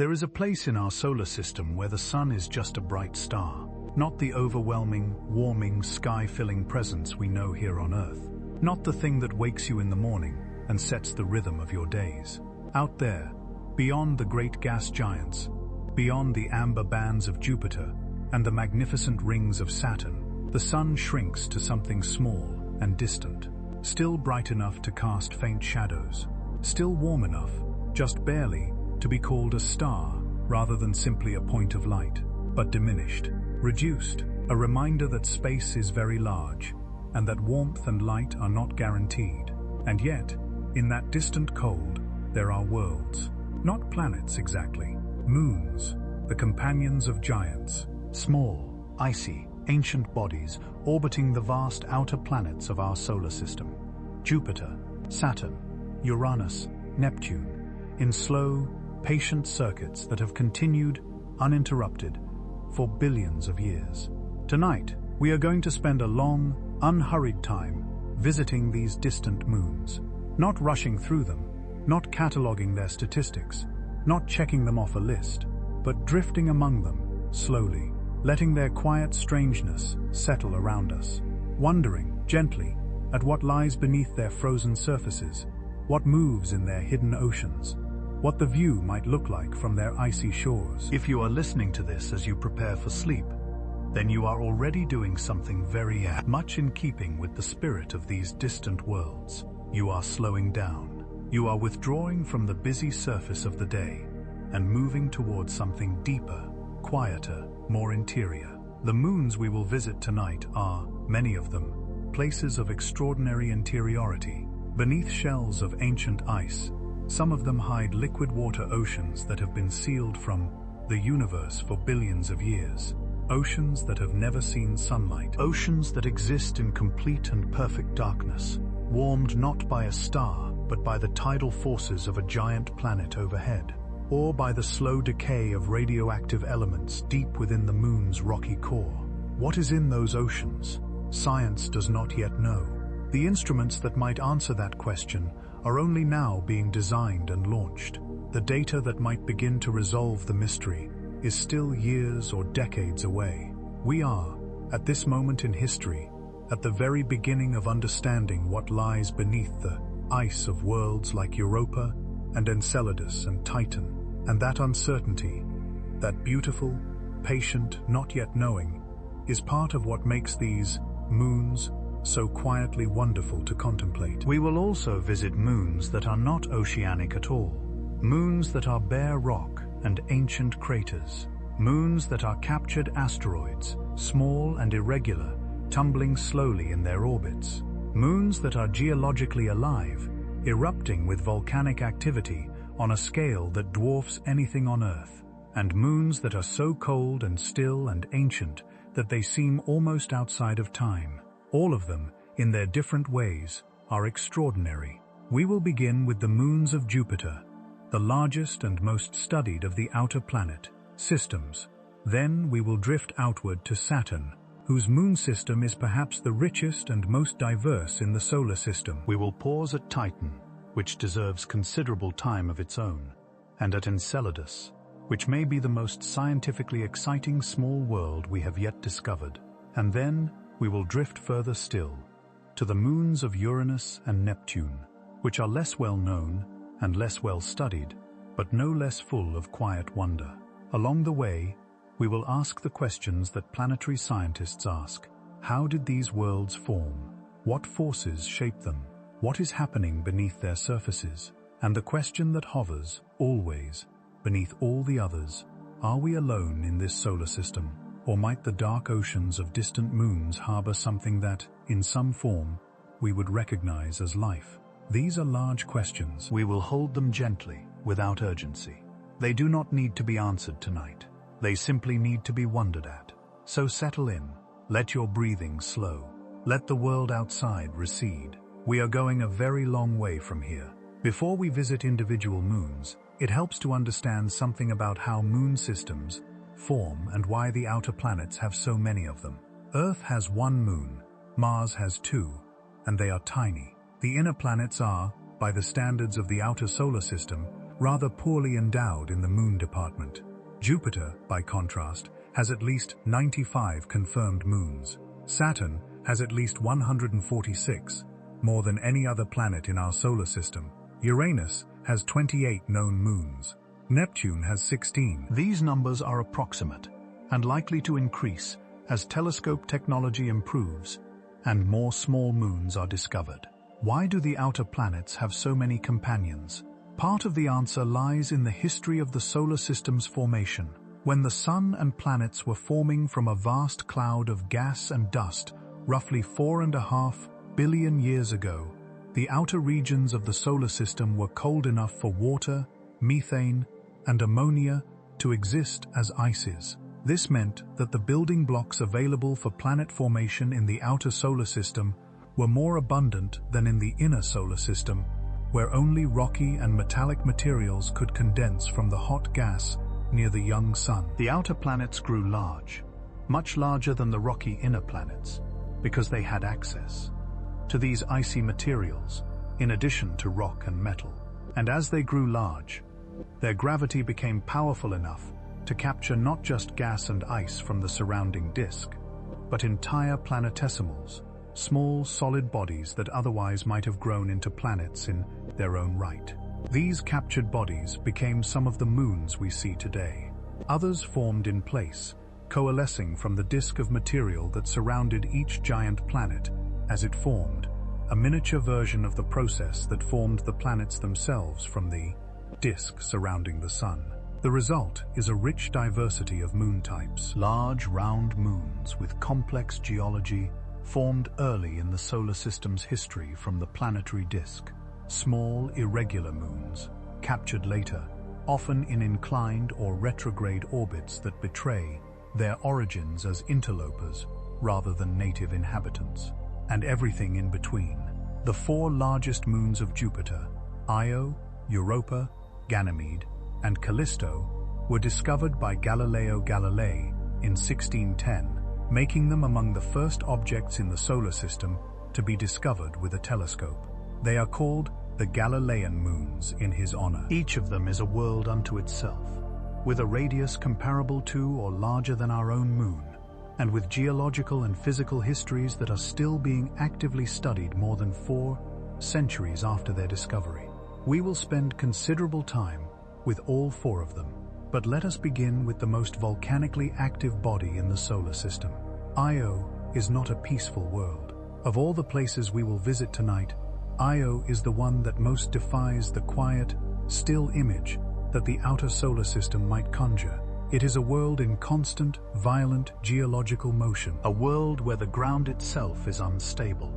There is a place in our solar system where the sun is just a bright star, not the overwhelming, warming, sky-filling presence we know here on Earth. Not the thing that wakes you in the morning and sets the rhythm of your days. Out there, beyond the great gas giants, beyond the amber bands of Jupiter and the magnificent rings of Saturn, the sun shrinks to something small and distant, still bright enough to cast faint shadows, still warm enough, just barely, to be called a star rather than simply a point of light, but diminished, reduced, a reminder that space is very large and that warmth and light are not guaranteed. And yet, in that distant cold, there are worlds, not planets exactly, moons, the companions of giants, small, icy, ancient bodies orbiting the vast outer planets of our solar system. Jupiter, Saturn, Uranus, Neptune, in slow, patient circuits that have continued, uninterrupted, for billions of years. Tonight, we are going to spend a long, unhurried time visiting these distant moons, not rushing through them, not cataloging their statistics, not checking them off a list, but drifting among them, slowly, letting their quiet strangeness settle around us, wondering, gently, at what lies beneath their frozen surfaces, what moves in their hidden oceans, what the view might look like from their icy shores. If you are listening to this as you prepare for sleep, then you are already doing something very much in keeping with the spirit of these distant worlds. You are slowing down. You are withdrawing from the busy surface of the day and moving towards something deeper, quieter, more interior. The moons we will visit tonight are, many of them, places of extraordinary interiority, beneath shells of ancient ice. Some of them hide liquid water oceans that have been sealed from the universe for billions of years. Oceans that have never seen sunlight. Oceans that exist in complete and perfect darkness, warmed not by a star, but by the tidal forces of a giant planet overhead, or by the slow decay of radioactive elements deep within the moon's rocky core. What is in those oceans? Science does not yet know. The instruments that might answer that question are only now being designed and launched. The data that might begin to resolve the mystery is still years or decades away. We are, at this moment in history, at the very beginning of understanding what lies beneath the ice of worlds like Europa and Enceladus and Triton, and that uncertainty, that beautiful, patient, not yet knowing, is part of what makes these moons so quietly wonderful to contemplate. We will also visit moons that are not oceanic at all, moons that are bare rock and ancient craters, moons that are captured asteroids, small and irregular, tumbling slowly in their orbits, moons that are geologically alive, erupting with volcanic activity on a scale that dwarfs anything on Earth, and moons that are so cold and still and ancient that they seem almost outside of time. All of them, in their different ways, are extraordinary. We will begin with the moons of Jupiter, the largest and most studied of the outer planet systems. Then we will drift outward to Saturn, whose moon system is perhaps the richest and most diverse in the solar system. We will pause at Triton, which deserves considerable time of its own, and at Enceladus, which may be the most scientifically exciting small world we have yet discovered. And then we will drift further still, to the moons of Uranus and Neptune, which are less well known and less well studied, but no less full of quiet wonder. Along the way, we will ask the questions that planetary scientists ask. How did these worlds form? What forces shape them? What is happening beneath their surfaces? And the question that hovers, always, beneath all the others, are we alone in this solar system? Or might the dark oceans of distant moons harbor something that, in some form, we would recognize as life? These are large questions. We will hold them gently, without urgency. They do not need to be answered tonight. They simply need to be wondered at. So settle in. Let your breathing slow. Let the world outside recede. We are going a very long way from here. Before we visit individual moons, it helps to understand something about how moon systems form and why the outer planets have so many of them. Earth has one moon, Mars has two, and they are tiny. The inner planets are, by the standards of the outer solar system, rather poorly endowed in the moon department. Jupiter, by contrast, has at least 95 confirmed moons. Saturn has at least 146, more than any other planet in our solar system. Uranus has 28 known moons. Neptune has 16. These numbers are approximate and likely to increase as telescope technology improves and more small moons are discovered. Why do the outer planets have so many companions? Part of the answer lies in the history of the solar system's formation. When the Sun and planets were forming from a vast cloud of gas and dust, roughly 4.5 billion years ago, the outer regions of the solar system were cold enough for water, methane, and ammonia to exist as ices. This meant that the building blocks available for planet formation in the outer solar system were more abundant than in the inner solar system, where only rocky and metallic materials could condense from the hot gas near the young sun. The outer planets grew large, much larger than the rocky inner planets, because they had access to these icy materials, in addition to rock and metal. And as they grew large, their gravity became powerful enough to capture not just gas and ice from the surrounding disk, but entire planetesimals, small solid bodies that otherwise might have grown into planets in their own right. These captured bodies became some of the moons we see today. Others formed in place, coalescing from the disk of material that surrounded each giant planet as it formed, a miniature version of the process that formed the planets themselves from the disk surrounding the Sun. The result is a rich diversity of moon types. Large, round moons with complex geology formed early in the solar system's history from the planetary disk. Small, irregular moons, captured later, often in inclined or retrograde orbits that betray their origins as interlopers rather than native inhabitants. And everything in between. The four largest moons of Jupiter, Io, Europa, Ganymede, and Callisto, were discovered by Galileo Galilei in 1610, making them among the first objects in the solar system to be discovered with a telescope. They are called the Galilean moons in his honor. Each of them is a world unto itself, with a radius comparable to or larger than our own moon, and with geological and physical histories that are still being actively studied more than 4 centuries after their discovery. We will spend considerable time with all 4 of them, but let us begin with the most volcanically active body in the solar system. Io is not a peaceful world. Of all the places we will visit tonight, Io is the one that most defies the quiet, still image that the outer solar system might conjure. It is a world in constant, violent geological motion, a world where the ground itself is unstable,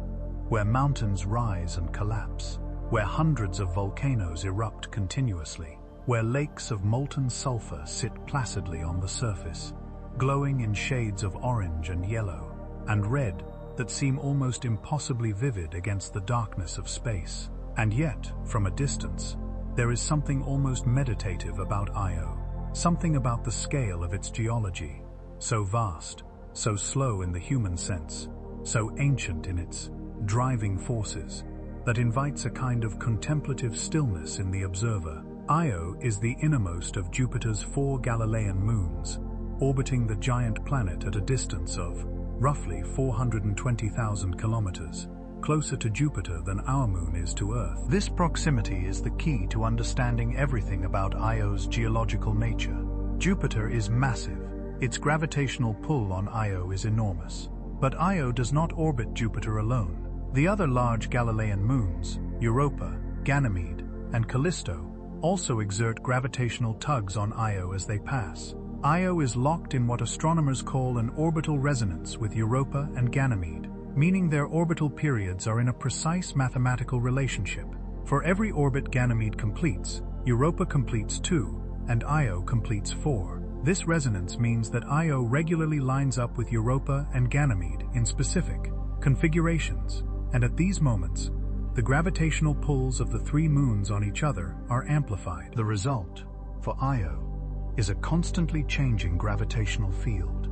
where mountains rise and collapse, where hundreds of volcanoes erupt continuously, where lakes of molten sulfur sit placidly on the surface, glowing in shades of orange and yellow and red that seem almost impossibly vivid against the darkness of space. And yet, from a distance, there is something almost meditative about Io. Something about the scale of its geology, so vast, so slow in the human sense, so ancient in its driving forces, that invites a kind of contemplative stillness in the observer. Io is the innermost of Jupiter's 4 Galilean moons, orbiting the giant planet at a distance of roughly 420,000 kilometers, closer to Jupiter than our moon is to Earth. This proximity is the key to understanding everything about Io's geological nature. Jupiter is massive. Its gravitational pull on Io is enormous. But Io does not orbit Jupiter alone. The other large Galilean moons, Europa, Ganymede, and Callisto, also exert gravitational tugs on Io as they pass. Io is locked in what astronomers call an orbital resonance with Europa and Ganymede, meaning their orbital periods are in a precise mathematical relationship. For every orbit Ganymede completes, Europa completes 2, and Io completes 4. This resonance means that Io regularly lines up with Europa and Ganymede in specific configurations, and at these moments, the gravitational pulls of the 3 moons on each other are amplified. The result, for Io, is a constantly changing gravitational field,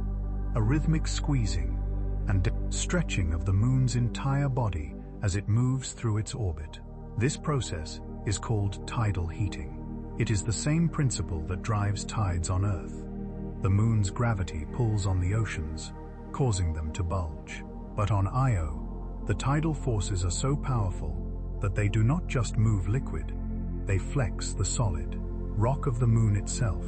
a rhythmic squeezing and stretching of the moon's entire body as it moves through its orbit. This process is called tidal heating. It is the same principle that drives tides on Earth. The moon's gravity pulls on the oceans, causing them to bulge. But on Io, the tidal forces are so powerful that they do not just move liquid, they flex the solid rock of the moon itself,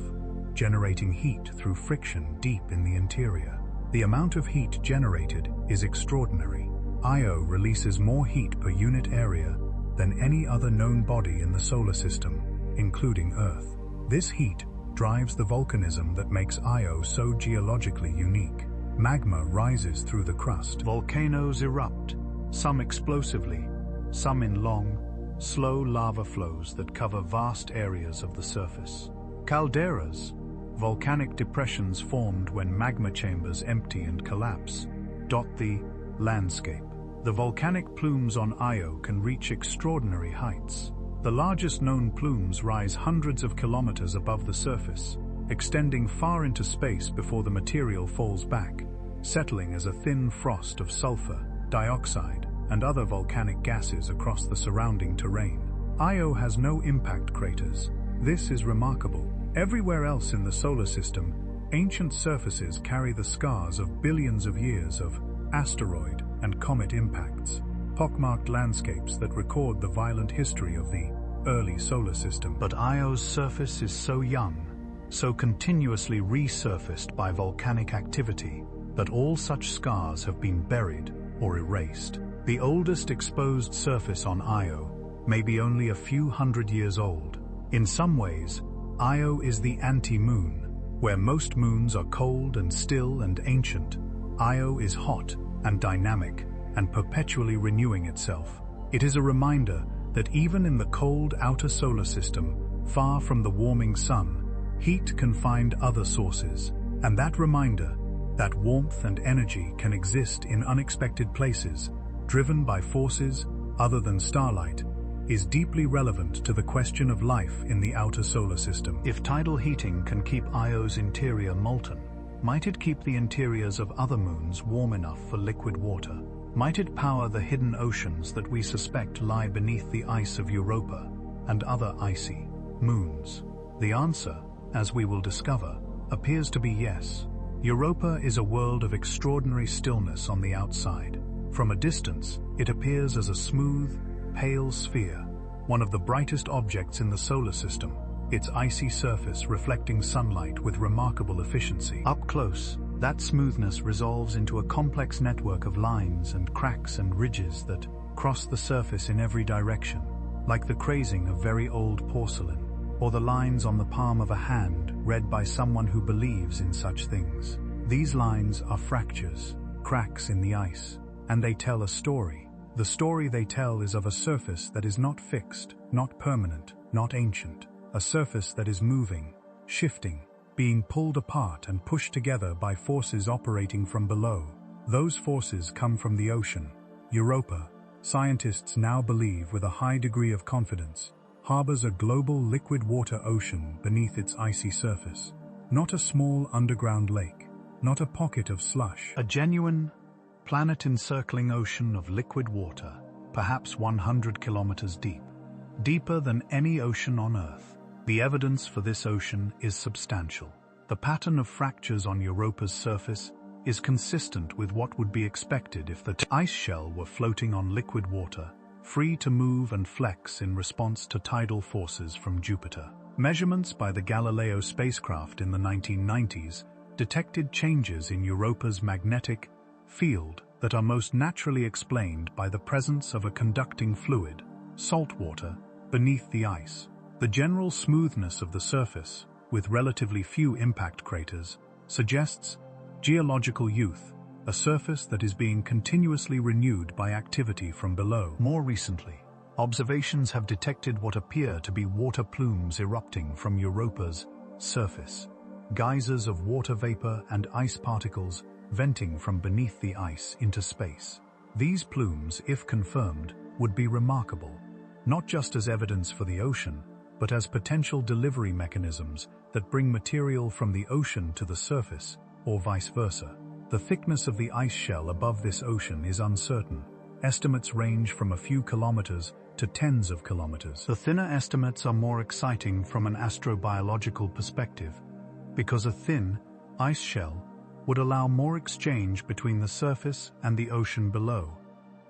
generating heat through friction deep in the interior. The amount of heat generated is extraordinary. Io releases more heat per unit area than any other known body in the solar system, including Earth. This heat drives the volcanism that makes Io so geologically unique. Magma rises through the crust. Volcanoes erupt, some explosively, some in long, slow lava flows that cover vast areas of the surface. Calderas, volcanic depressions formed when magma chambers empty and collapse, dot the landscape. The volcanic plumes on Io can reach extraordinary heights. The largest known plumes rise hundreds of kilometers above the surface, extending far into space before the material falls back, settling as a thin frost of sulfur, dioxide, and other volcanic gases across the surrounding terrain. Io has no impact craters. This is remarkable. Everywhere else in the solar system, ancient surfaces carry the scars of billions of years of asteroid and comet impacts, pockmarked landscapes that record the violent history of the early solar system. But Io's surface is so young, so continuously resurfaced by volcanic activity, that all such scars have been buried or erased. The oldest exposed surface on Io may be only a few hundred years old. In some ways, Io is the anti-moon. Where most moons are cold and still and ancient, Io is hot and dynamic and perpetually renewing itself. It is a reminder that even in the cold outer solar system, far from the warming sun, heat can find other sources. And that reminder that warmth and energy can exist in unexpected places, driven by forces other than starlight, is deeply relevant to the question of life in the outer solar system. If tidal heating can keep Io's interior molten, might it keep the interiors of other moons warm enough for liquid water? Might it power the hidden oceans that we suspect lie beneath the ice of Europa and other icy moons? The answer, as we will discover, appears to be yes. Europa is a world of extraordinary stillness on the outside. From a distance, it appears as a smooth, pale sphere, one of the brightest objects in the solar system, its icy surface reflecting sunlight with remarkable efficiency. Up close, that smoothness resolves into a complex network of lines and cracks and ridges that cross the surface in every direction, like the crazing of very old porcelain, or the lines on the palm of a hand read by someone who believes in such things. These lines are fractures, cracks in the ice, and they tell a story. The story they tell is of a surface that is not fixed, not permanent, not ancient. A surface that is moving, shifting, being pulled apart and pushed together by forces operating from below. Those forces come from the ocean. Europa, scientists now believe with a high degree of confidence, harbors a global liquid water ocean beneath its icy surface. Not a small underground lake, not a pocket of slush. A genuine, planet-encircling ocean of liquid water, perhaps 100 kilometers deep. Deeper than any ocean on Earth. The evidence for this ocean is substantial. The pattern of fractures on Europa's surface is consistent with what would be expected if the ice shell were floating on liquid water, free to move and flex in response to tidal forces from Jupiter. Measurements by the Galileo spacecraft in the 1990s detected changes in Europa's magnetic field that are most naturally explained by the presence of a conducting fluid, salt water, beneath the ice. The general smoothness of the surface, with relatively few impact craters, suggests geological youth, a surface that is being continuously renewed by activity from below. More recently, observations have detected what appear to be water plumes erupting from Europa's surface, geysers of water vapor and ice particles venting from beneath the ice into space. These plumes, if confirmed, would be remarkable, not just as evidence for the ocean, but as potential delivery mechanisms that bring material from the ocean to the surface, or vice versa. The thickness of the ice shell above this ocean is uncertain, Estimates range from a few kilometers to tens of kilometers. The thinner estimates are more exciting from an astrobiological perspective, because a thin ice shell would allow more exchange between the surface and the ocean below,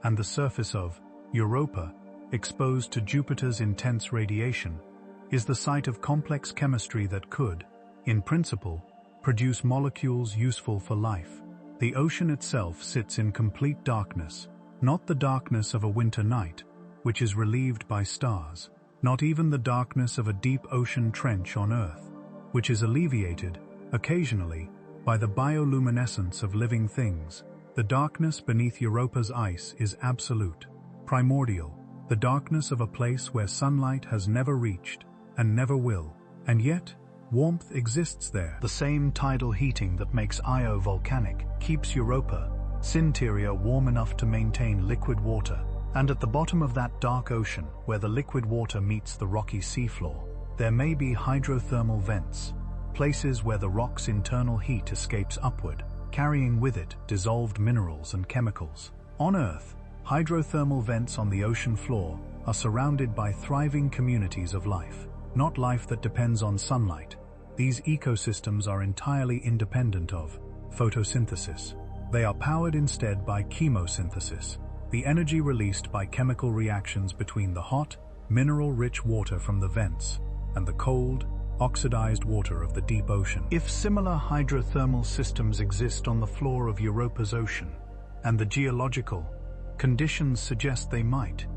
and the surface of Europa, exposed to Jupiter's intense radiation, is the site of complex chemistry that could, in principle, produce molecules useful for life. The ocean itself sits in complete darkness, not the darkness of a winter night, which is relieved by stars, not even the darkness of a deep ocean trench on Earth, which is alleviated, occasionally, by the bioluminescence of living things. The darkness beneath Europa's ice is absolute, primordial, the darkness of a place where sunlight has never reached, and never will, and yet, warmth exists there. The same tidal heating that makes Io volcanic keeps Europa's interior warm enough to maintain liquid water, and at the bottom of that dark ocean, where the liquid water meets the rocky seafloor, there may be hydrothermal vents, places where the rock's internal heat escapes upward, carrying with it dissolved minerals and chemicals. On Earth, hydrothermal vents on the ocean floor are surrounded by thriving communities of life, not life that depends on sunlight. These ecosystems are entirely independent of photosynthesis. They are powered instead by chemosynthesis, the energy released by chemical reactions between the hot, mineral-rich water from the vents and the cold, oxidized water of the deep ocean. If similar hydrothermal systems exist on the floor of Europa's ocean, and the geological conditions suggest they might,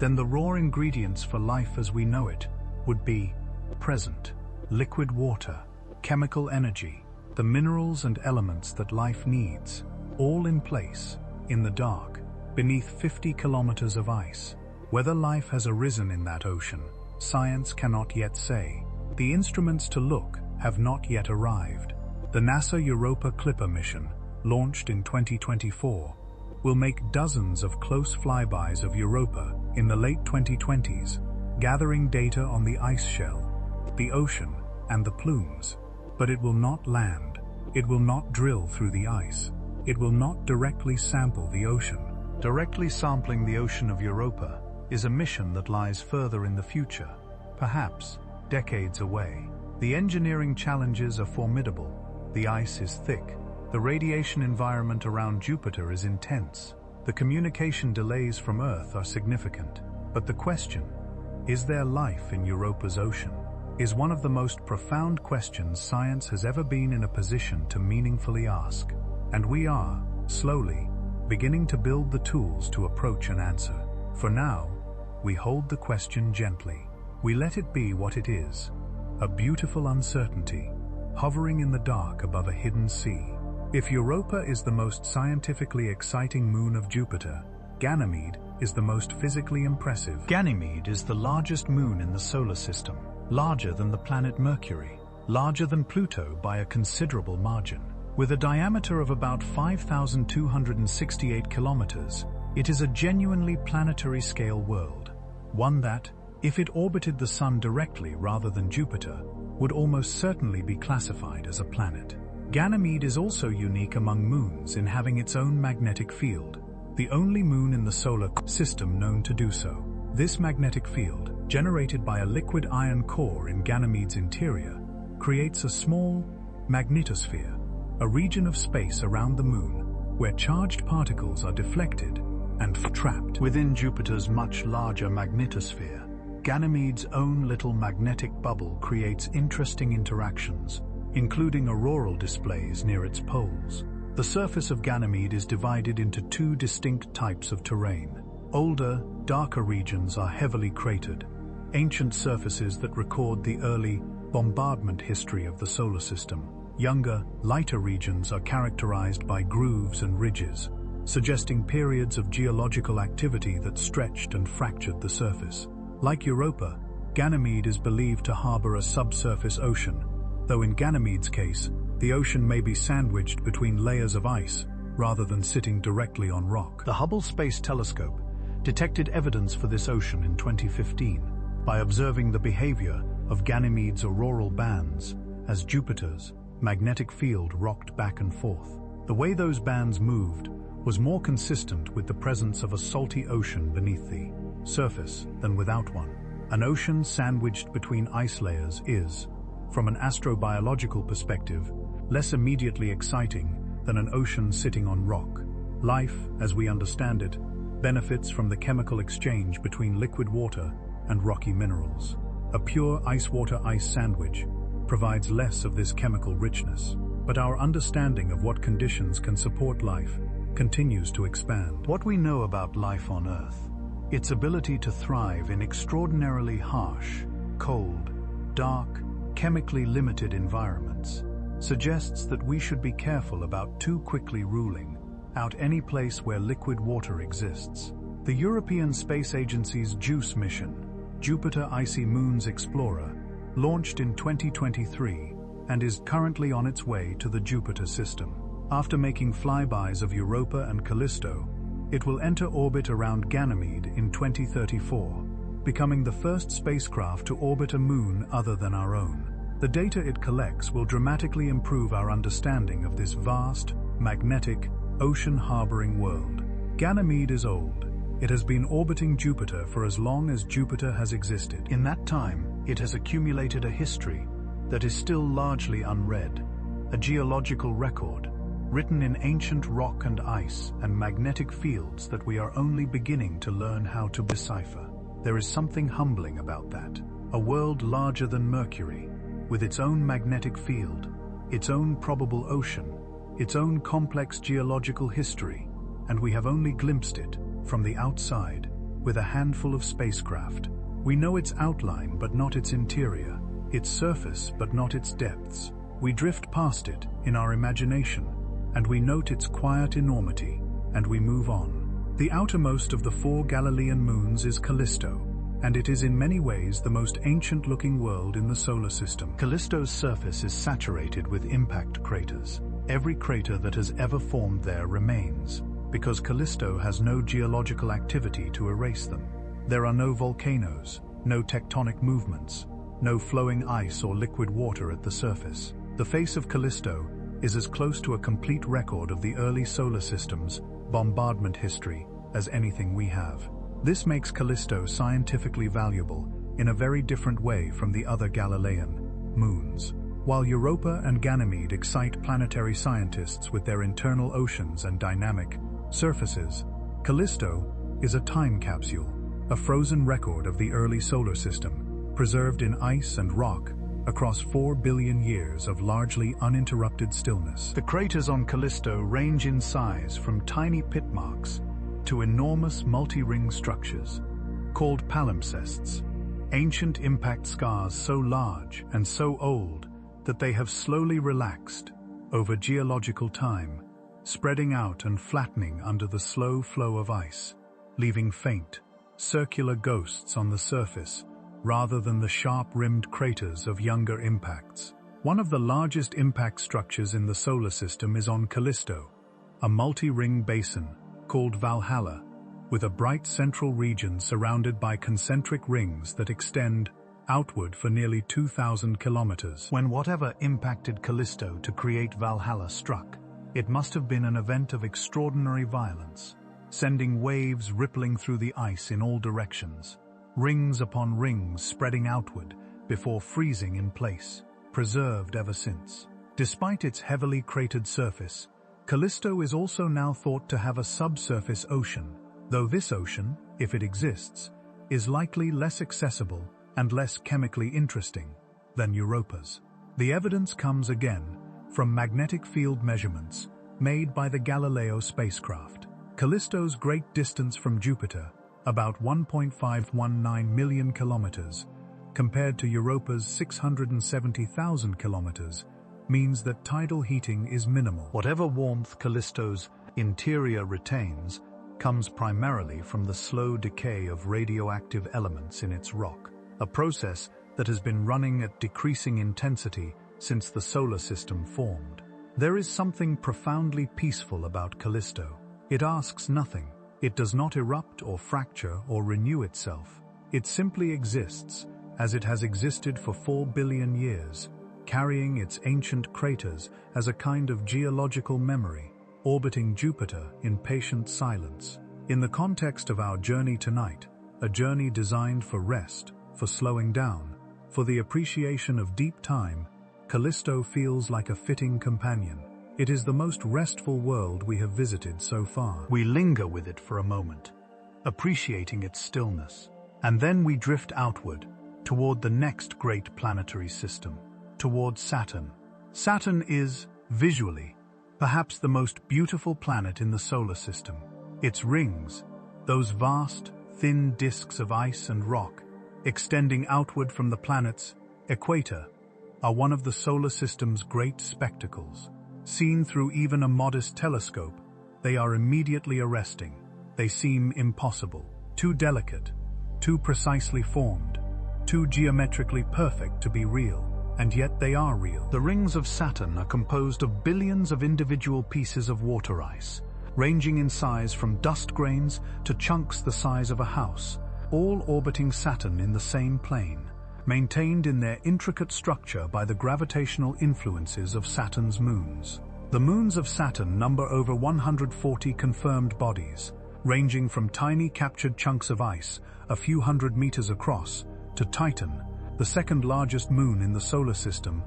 then the raw ingredients for life as we know it would be present: liquid water, chemical energy, the minerals and elements that life needs, all in place, in the dark, beneath 50 kilometers of ice. Whether life has arisen in that ocean, science cannot yet say. The instruments to look have not yet arrived. The NASA Europa Clipper mission, launched in 2024, will make dozens of close flybys of Europa in the late 2020s, gathering data on the ice shell, the ocean, and the plumes. But it will not land. It will not drill through the ice. It will not directly sample the ocean. Directly sampling the ocean of Europa is a mission that lies further in the future, perhaps decades away. The engineering challenges are formidable. The ice is thick. The radiation environment around Jupiter is intense. The communication delays from Earth are significant. But the question, is there life in Europa's ocean, is one of the most profound questions science has ever been in a position to meaningfully ask. And we are, slowly, beginning to build the tools to approach an answer. For now, we hold the question gently. We let it be what it is, a beautiful uncertainty, hovering in the dark above a hidden sea. If Europa is the most scientifically exciting moon of Jupiter, Ganymede is the most physically impressive. Ganymede is the largest moon in the solar system, larger than the planet Mercury, larger than Pluto by a considerable margin. With a diameter of about 5,268 kilometers, it is a genuinely planetary-scale world, one that, if it orbited the Sun directly rather than Jupiter, would almost certainly be classified as a planet. Ganymede is also unique among moons in having its own magnetic field, the only moon in the solar system known to do so. This magnetic field, generated by a liquid iron core in Ganymede's interior, creates a small magnetosphere, a region of space around the moon where charged particles are deflected and trapped. Within Jupiter's much larger magnetosphere, Ganymede's own little magnetic bubble creates interesting interactions, including auroral displays near its poles. The surface of Ganymede is divided into two distinct types of terrain. Older, darker regions are heavily cratered, ancient surfaces that record the early bombardment history of the solar system. Younger, lighter regions are characterized by grooves and ridges, suggesting periods of geological activity that stretched and fractured the surface. Like Europa, Ganymede is believed to harbor a subsurface ocean, though in Ganymede's case, the ocean may be sandwiched between layers of ice rather than sitting directly on rock. The Hubble Space Telescope detected evidence for this ocean in 2015 by observing the behavior of Ganymede's auroral bands as Jupiter's magnetic field rocked back and forth. The way those bands moved was more consistent with the presence of a salty ocean beneath the surface than without one. An ocean sandwiched between ice layers is, from an astrobiological perspective, less immediately exciting than an ocean sitting on rock. Life, as we understand it, benefits from the chemical exchange between liquid water and rocky minerals. A pure ice-water-ice sandwich provides less of this chemical richness, but our understanding of what conditions can support life continues to expand. What we know about life on Earth, its ability to thrive in extraordinarily harsh, cold, dark, chemically limited environments, suggests that we should be careful about too quickly ruling out any place where liquid water exists. The European Space Agency's JUICE mission, Jupiter Icy Moons Explorer, launched in 2023 and is currently on its way to the Jupiter system. After making flybys of Europa and Callisto, it will enter orbit around Ganymede in 2034, becoming the first spacecraft to orbit a moon other than our own. The data it collects will dramatically improve our understanding of this vast, magnetic, ocean-harboring world. Ganymede is old. It has been orbiting Jupiter for as long as Jupiter has existed. In that time, it has accumulated a history that is still largely unread, a geological record, written in ancient rock and ice and magnetic fields that we are only beginning to learn how to decipher. There is something humbling about that. A world larger than Mercury, with its own magnetic field, its own probable ocean, its own complex geological history, and we have only glimpsed it from the outside with a handful of spacecraft. We know its outline but not its interior, its surface but not its depths. We drift past it in our imagination, and we note its quiet enormity, and we move on. The outermost of the 4 Galilean moons is Callisto, and it is in many ways the most ancient-looking world in the solar system. Callisto's surface is saturated with impact craters. Every crater that has ever formed there remains, because Callisto has no geological activity to erase them. There are no volcanoes, no tectonic movements, no flowing ice or liquid water at the surface. The face of Callisto is as close to a complete record of the early solar system's bombardment history as anything we have. This makes Callisto scientifically valuable in a very different way from the other Galilean moons. While Europa and Ganymede excite planetary scientists with their internal oceans and dynamic surfaces, Callisto is a time capsule, a frozen record of the early solar system, preserved in ice and rock across 4 billion years of largely uninterrupted stillness. The craters on Callisto range in size from tiny pit marks to enormous multi-ring structures, called palimpsests, ancient impact scars so large and so old that they have slowly relaxed over geological time, spreading out and flattening under the slow flow of ice, leaving faint, circular ghosts on the surface rather than the sharp-rimmed craters of younger impacts. One of the largest impact structures in the solar system is on Callisto, a multi-ring basin called Valhalla, with a bright central region surrounded by concentric rings that extend outward for nearly 2,000 kilometers. When whatever impacted Callisto to create Valhalla struck, it must have been an event of extraordinary violence, sending waves rippling through the ice in all directions, rings upon rings spreading outward before freezing in place, preserved ever since. Despite its heavily cratered surface, Callisto is also now thought to have a subsurface ocean, though this ocean, if it exists, is likely less accessible and less chemically interesting than Europa's. The evidence comes again from magnetic field measurements made by the Galileo spacecraft. Callisto's great distance from Jupiter, about 1.519 million kilometers, compared to Europa's 670,000 kilometers, means that tidal heating is minimal. Whatever warmth Callisto's interior retains comes primarily from the slow decay of radioactive elements in its rock, a process that has been running at decreasing intensity since the solar system formed. There is something profoundly peaceful about Callisto. It asks nothing. It does not erupt or fracture or renew itself. It simply exists, as it has existed for 4 billion years, carrying its ancient craters as a kind of geological memory. orbiting Jupiter in patient silence. In the context of our journey tonight, a journey designed for rest, for slowing down, for the appreciation of deep time, Callisto feels like a fitting companion. It is the most restful world we have visited so far. We linger with it for a moment, appreciating its stillness, and then we drift outward, toward the next great planetary system, toward Saturn. Saturn is, visually, perhaps the most beautiful planet in the solar system. Its rings, those vast, thin disks of ice and rock, extending outward from the planet's equator, are one of the solar system's great spectacles. Seen through even a modest telescope, they are immediately arresting. They seem impossible, too delicate, too precisely formed, too geometrically perfect to be real, and yet they are real. The rings of Saturn are composed of billions of individual pieces of water ice, ranging in size from dust grains to chunks the size of a house, all orbiting Saturn in the same plane, maintained in their intricate structure by the gravitational influences of Saturn's moons. The moons of Saturn number over 140 confirmed bodies, ranging from tiny captured chunks of ice a few hundred meters across, to Triton, the second largest moon in the solar system,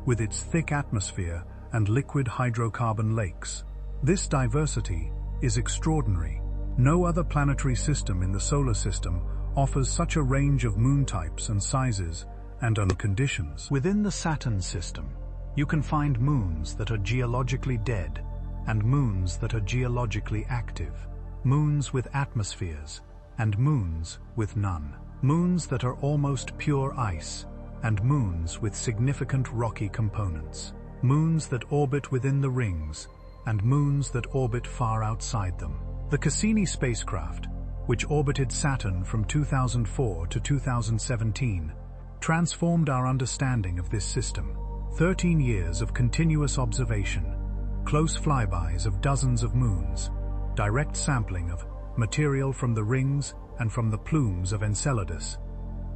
with its thick atmosphere and liquid hydrocarbon lakes. This diversity is extraordinary. No other planetary system in the solar system offers such a range of moon types and sizes and conditions. Within the Saturn system, you can find moons that are geologically dead and moons that are geologically active, moons with atmospheres and moons with none, moons that are almost pure ice and moons with significant rocky components, moons that orbit within the rings and moons that orbit far outside them. The Cassini spacecraft, which orbited Saturn from 2004 to 2017, transformed our understanding of this system. 13 years of continuous observation, close flybys of dozens of moons, direct sampling of material from the rings and from the plumes of Enceladus.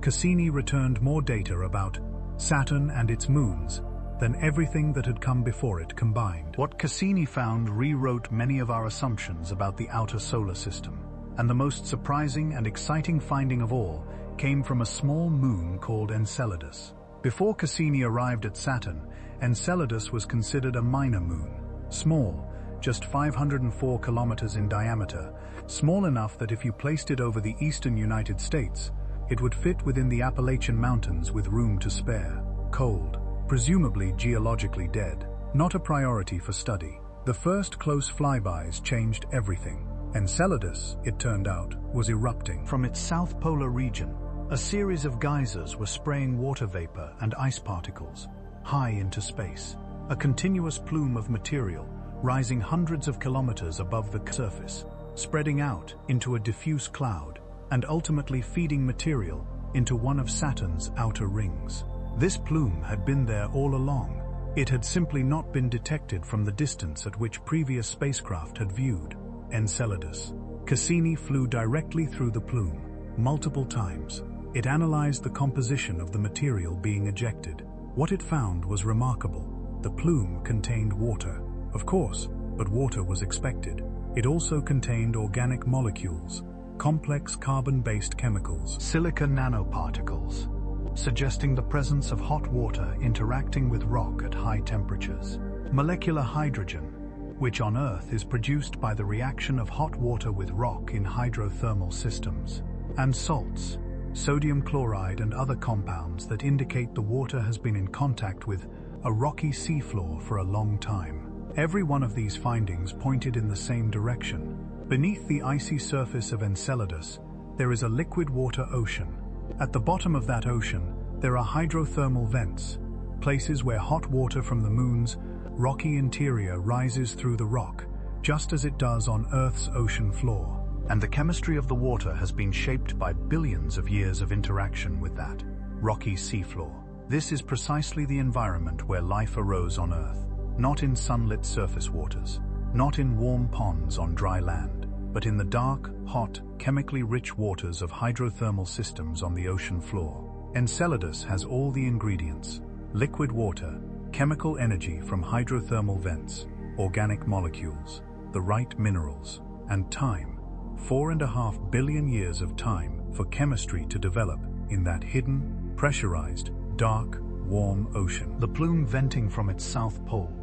Cassini returned more data about Saturn and its moons than everything that had come before it combined. What Cassini found rewrote many of our assumptions about the outer solar system, and the most surprising and exciting finding of all came from a small moon called Enceladus. Before Cassini arrived at Saturn, Enceladus was considered a minor moon, small, just 504 kilometers in diameter, small enough that if you placed it over the eastern United States, it would fit within the Appalachian Mountains with room to spare. Cold, presumably geologically dead, not a priority for study. The first close flybys changed everything. Enceladus, it turned out, was erupting. From its south polar region, a series of geysers were spraying water vapor and ice particles high into space, a continuous plume of material rising hundreds of kilometers above the surface, spreading out into a diffuse cloud and ultimately feeding material into one of Saturn's outer rings. This plume had been there all along. It had simply not been detected from the distance at which previous spacecraft had viewed Enceladus. Cassini flew directly through the plume, multiple times. It analyzed the composition of the material being ejected. What it found was remarkable. The plume contained water, of course, but water was expected. It also contained organic molecules, complex carbon-based chemicals, silica nanoparticles, suggesting the presence of hot water interacting with rock at high temperatures. Molecular hydrogen, which on Earth is produced by the reaction of hot water with rock in hydrothermal systems. And salts, sodium chloride and other compounds that indicate the water has been in contact with a rocky seafloor for a long time. Every one of these findings pointed in the same direction. Beneath the icy surface of Enceladus, there is a liquid water ocean. At the bottom of that ocean, there are hydrothermal vents, places where hot water from the moon's rocky interior rises through the rock, just as it does on Earth's ocean floor. And the chemistry of the water has been shaped by billions of years of interaction with that rocky seafloor. This is precisely the environment where life arose on Earth, not in sunlit surface waters, not in warm ponds on dry land, but in the dark, hot, chemically rich waters of hydrothermal systems on the ocean floor. Enceladus has all the ingredients: liquid water, chemical energy from hydrothermal vents, organic molecules, the right minerals, and time. 4.5 billion years of time for chemistry to develop in that hidden, pressurized, dark, warm ocean. The plume venting from its south pole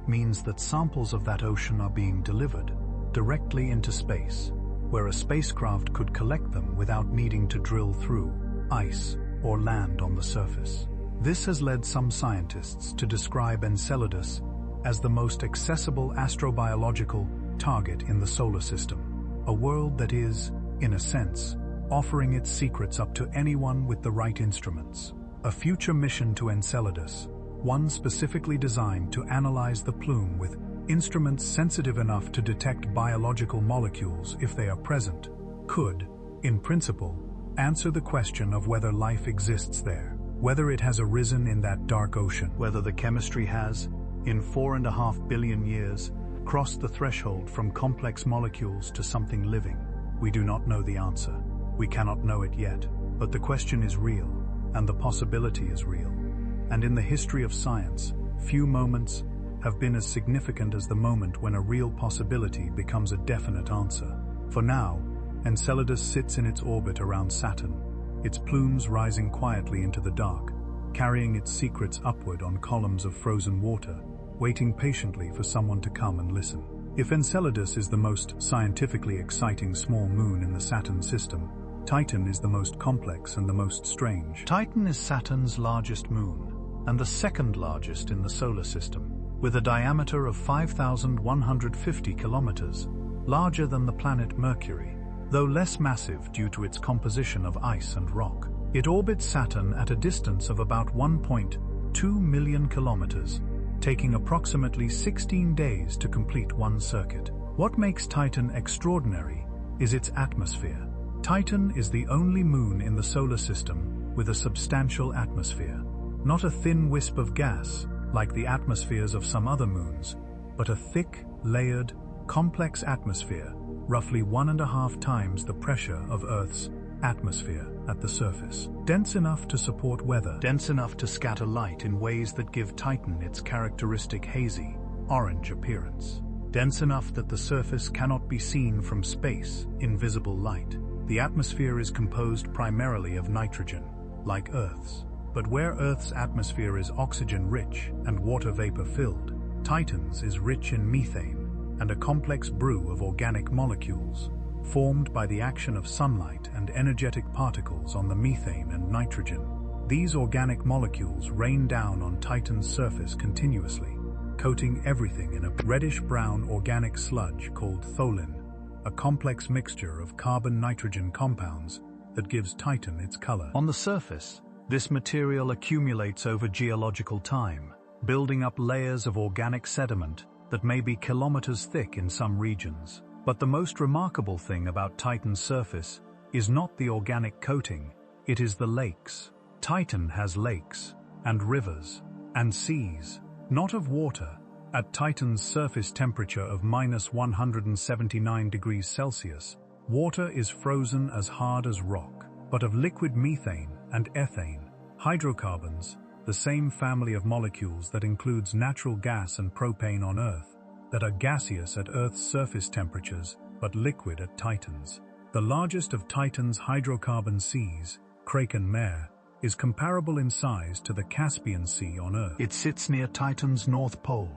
means that samples of that ocean are being delivered directly into space, where a spacecraft could collect them without needing to drill through ice or land on the surface. This has led some scientists to describe Enceladus as the most accessible astrobiological target in the solar system, a world that is, in a sense, offering its secrets up to anyone with the right instruments. A future mission to Enceladus, one specifically designed to analyze the plume with instruments sensitive enough to detect biological molecules if they are present, could, in principle, answer the question of whether life exists there, whether it has arisen in that dark ocean, whether the chemistry has, in 4.5 billion years, crossed the threshold from complex molecules to something living. We do not know the answer. We cannot know it yet, but the question is real, and the possibility is real. And in the history of science, few moments have been as significant as the moment when a real possibility becomes a definite answer. For now, Enceladus sits in its orbit around Saturn, its plumes rising quietly into the dark, carrying its secrets upward on columns of frozen water, waiting patiently for someone to come and listen. If Enceladus is the most scientifically exciting small moon in the Saturn system, Titan is the most complex and the most strange. Titan is Saturn's largest moon, and the second largest in the solar system, with a diameter of 5,150 kilometers, larger than the planet Mercury, though less massive due to its composition of ice and rock. It orbits Saturn at a distance of about 1.2 million kilometers, taking approximately 16 days to complete one circuit. What makes Titan extraordinary is its atmosphere. Titan is the only moon in the solar system with a substantial atmosphere, not a thin wisp of gas like the atmospheres of some other moons, but a thick, layered, complex atmosphere, roughly 1.5 times the pressure of Earth's atmosphere at the surface. Dense enough to support weather, dense enough to scatter light in ways that give Titan its characteristic hazy, orange appearance. Dense enough that the surface cannot be seen from space in visible light. The atmosphere is composed primarily of nitrogen, like Earth's. But where Earth's atmosphere is oxygen-rich and water vapor-filled, Titan's is rich in methane and a complex brew of organic molecules, formed by the action of sunlight and energetic particles on the methane and nitrogen. These organic molecules rain down on Titan's surface continuously, coating everything in a reddish-brown organic sludge called tholin, a complex mixture of carbon-nitrogen compounds that gives Titan its color. On the surface, this material accumulates over geological time, building up layers of organic sediment that may be kilometers thick in some regions. But the most remarkable thing about Titan's surface is not the organic coating, it is the lakes. Titan has lakes, and rivers, and seas, not of water. At Titan's surface temperature of -179 degrees Celsius, water is frozen as hard as rock, but of liquid methane and ethane, hydrocarbons, the same family of molecules that includes natural gas and propane on Earth, that are gaseous at Earth's surface temperatures, but liquid at Titan's. The largest of Titan's hydrocarbon seas, Kraken Mare, is comparable in size to the Caspian Sea on Earth. It sits near Titan's North Pole,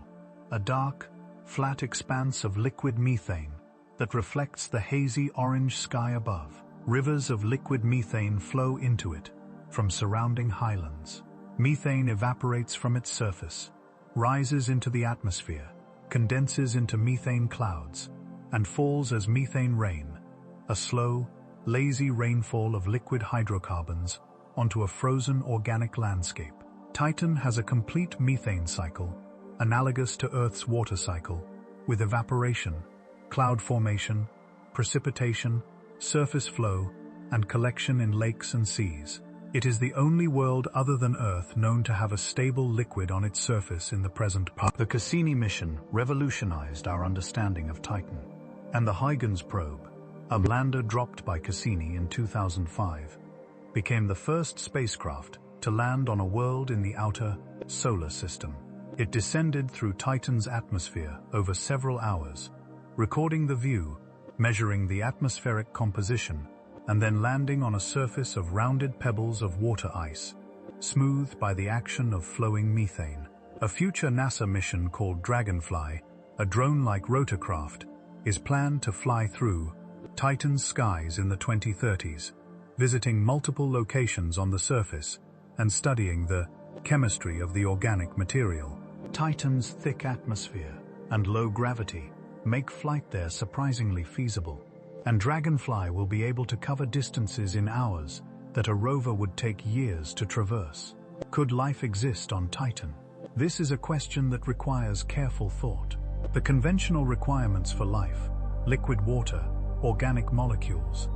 a dark, flat expanse of liquid methane that reflects the hazy orange sky above. Rivers of liquid methane flow into it from surrounding highlands. Methane evaporates from its surface, rises into the atmosphere, condenses into methane clouds, and falls as methane rain, a slow, lazy rainfall of liquid hydrocarbons onto a frozen organic landscape. Titan has a complete methane cycle, analogous to Earth's water cycle, with evaporation, cloud formation, precipitation, surface flow, and collection in lakes and seas. It is the only world other than Earth known to have a stable liquid on its surface in the present part. The Cassini mission revolutionized our understanding of Titan, and the Huygens probe, a lander dropped by Cassini in 2005, became the first spacecraft to land on a world in the outer solar system. It descended through Titan's atmosphere over several hours, recording the view, measuring the atmospheric composition, and then landing on a surface of rounded pebbles of water ice, smoothed by the action of flowing methane. A future NASA mission called Dragonfly, a drone-like rotorcraft, is planned to fly through Titan's skies in the 2030s, visiting multiple locations on the surface and studying the chemistry of the organic material. Titan's thick atmosphere and low gravity make flight there surprisingly feasible, and Dragonfly will be able to cover distances in hours that a rover would take years to traverse. Could life exist on Titan? This is a question that requires careful thought. The conventional requirements for life, liquid water, organic molecules,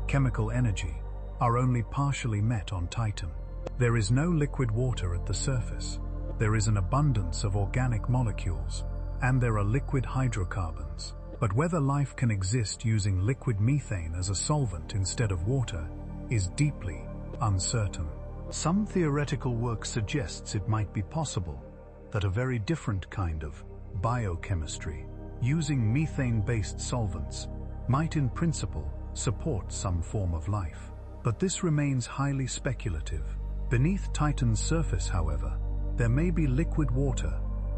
chemical energy, are only partially met on Titan. There is no liquid water at the surface. There is an abundance of organic molecules, and there are liquid hydrocarbons. But whether life can exist using liquid methane as a solvent instead of water is deeply uncertain. Some theoretical work suggests it might be possible that a very different kind of biochemistry, using methane-based solvents, might in principle support some form of life. But this remains highly speculative. Beneath Titan's surface, however, there may be liquid water,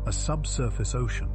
a subsurface ocean,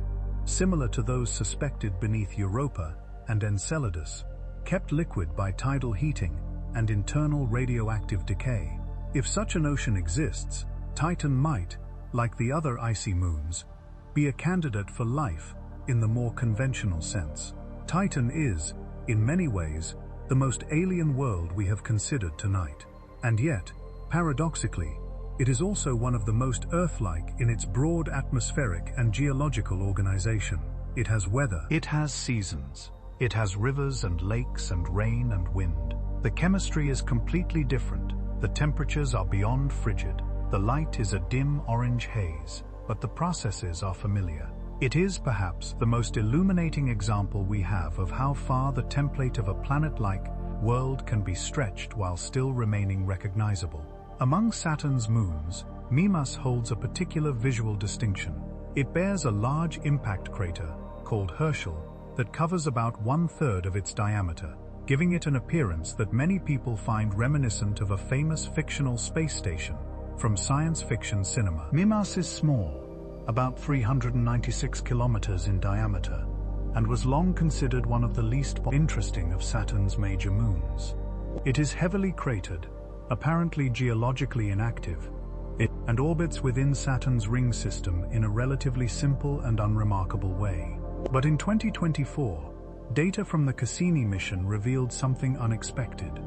similar to those suspected beneath Europa and Enceladus, kept liquid by tidal heating and internal radioactive decay. If such an ocean exists, Titan might, like the other icy moons, be a candidate for life in the more conventional sense. Titan is, in many ways, the most alien world we have considered tonight. And yet, paradoxically, it is also one of the most Earth-like in its broad atmospheric and geological organization. It has weather. It has seasons. It has rivers and lakes and rain and wind. The chemistry is completely different. The temperatures are beyond frigid. The light is a dim orange haze, but the processes are familiar. It is perhaps the most illuminating example we have of how far the template of a planet-like world can be stretched while still remaining recognizable. Among Saturn's moons, Mimas holds a particular visual distinction. It bears a large impact crater, called Herschel, that covers about 1/3 of its diameter, giving it an appearance that many people find reminiscent of a famous fictional space station from science fiction cinema. Mimas is small, about 396 kilometers in diameter, and was long considered one of the least interesting of Saturn's major moons. It is heavily cratered, apparently geologically inactive, and orbits within Saturn's ring system in a relatively simple and unremarkable way. But in 2024, data from the Cassini mission revealed something unexpected.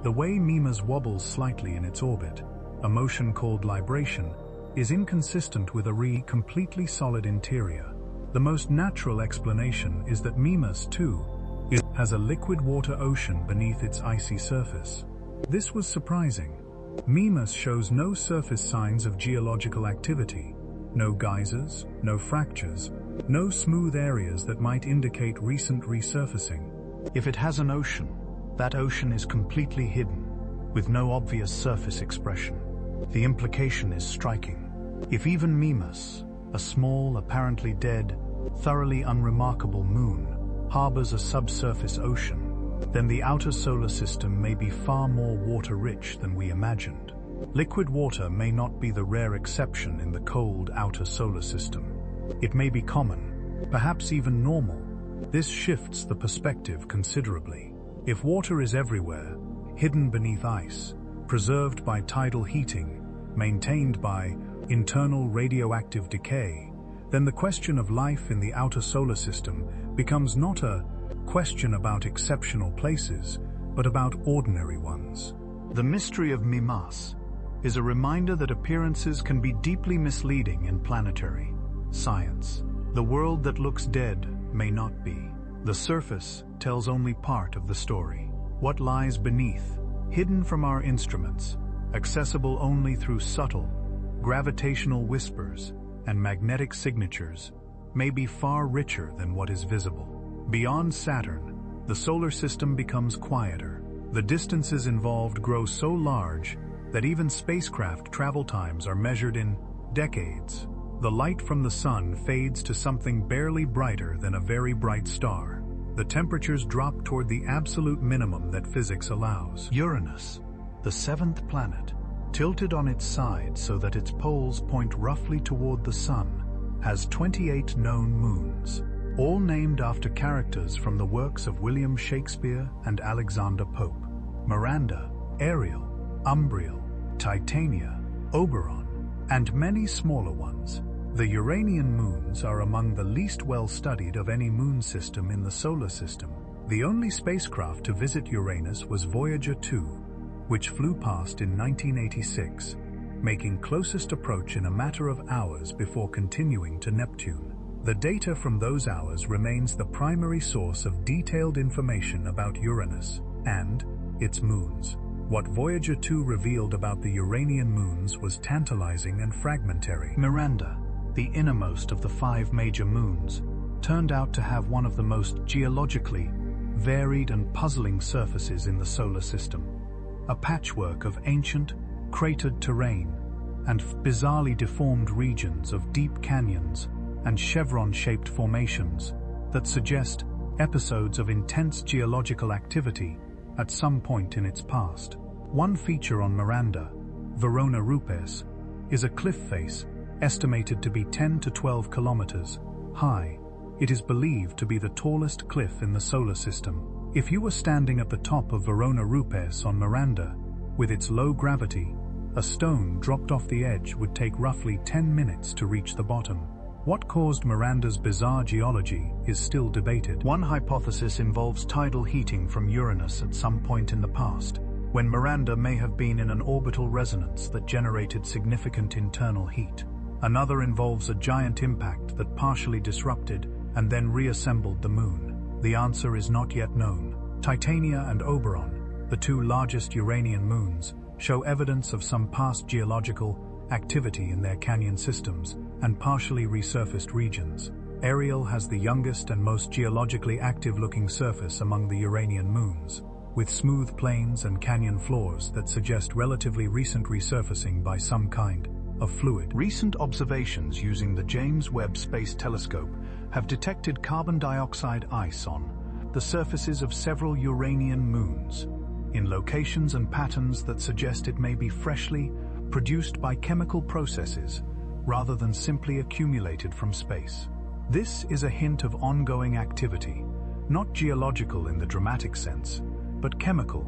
The way Mimas wobbles slightly in its orbit, a motion called libration, is inconsistent with a completely solid interior. The most natural explanation is that Mimas, too, has a liquid water ocean beneath its icy surface. This was surprising. Mimas shows no surface signs of geological activity, no geysers, no fractures, no smooth areas that might indicate recent resurfacing. If it has an ocean, that ocean is completely hidden, with no obvious surface expression. The implication is striking. If even Mimas, a small, apparently dead, thoroughly unremarkable moon, harbors a subsurface ocean, then the outer solar system may be far more water-rich than we imagined. Liquid water may not be the rare exception in the cold outer solar system. It may be common, perhaps even normal. This shifts the perspective considerably. If water is everywhere, hidden beneath ice, preserved by tidal heating, maintained by internal radioactive decay, then the question of life in the outer solar system becomes not a question about exceptional places, but about ordinary ones. The mystery of Mimas is a reminder that appearances can be deeply misleading in planetary science. The world that looks dead may not be. The surface tells only part of the story. What lies beneath, hidden from our instruments, accessible only through subtle, gravitational whispers and magnetic signatures, may be far richer than what is visible. Beyond Saturn, the solar system becomes quieter. The distances involved grow so large that even spacecraft travel times are measured in decades The light from the sun fades to something barely brighter than a very bright star. The temperatures drop toward the absolute minimum that physics allows. Uranus, the seventh planet, tilted on its side so that its poles point roughly toward the sun, has 28 known moons, all named after characters from the works of William Shakespeare and Alexander Pope. Miranda, Ariel, Umbriel, Titania, Oberon, and many smaller ones. The Uranian moons are among the least well-studied of any moon system in the solar system. The only spacecraft to visit Uranus was Voyager 2, which flew past in 1986, making closest approach in a matter of hours before continuing to Neptune. The data from those hours remains the primary source of detailed information about Uranus and its moons. What Voyager 2 revealed about the Uranian moons was tantalizing and fragmentary. Miranda, the innermost of the 5 major moons, turned out to have one of the most geologically varied and puzzling surfaces in the solar system. A patchwork of ancient, cratered terrain and bizarrely deformed regions of deep canyons and chevron-shaped formations that suggest episodes of intense geological activity at some point in its past. One feature on Miranda, Verona Rupes, is a cliff face estimated to be 10 to 12 kilometers high. It is believed to be the tallest cliff in the solar system. If you were standing at the top of Verona Rupes on Miranda, with its low gravity, a stone dropped off the edge would take roughly 10 minutes to reach the bottom. What caused Miranda's bizarre geology is still debated. One hypothesis involves tidal heating from Uranus at some point in the past, when Miranda may have been in an orbital resonance that generated significant internal heat. Another involves a giant impact that partially disrupted and then reassembled the moon. The answer is not yet known. Titania and Oberon, the 2 largest Uranian moons, show evidence of some past geological activity in their canyon systems and partially resurfaced regions. Ariel has the youngest and most geologically active-looking surface among the Uranian moons, with smooth plains and canyon floors that suggest relatively recent resurfacing by some kind of fluid. Recent observations using the James Webb Space Telescope have detected carbon dioxide ice on the surfaces of several Uranian moons, in locations and patterns that suggest it may be freshly produced by chemical processes rather than simply accumulated from space. This is a hint of ongoing activity, not geological in the dramatic sense, but chemical,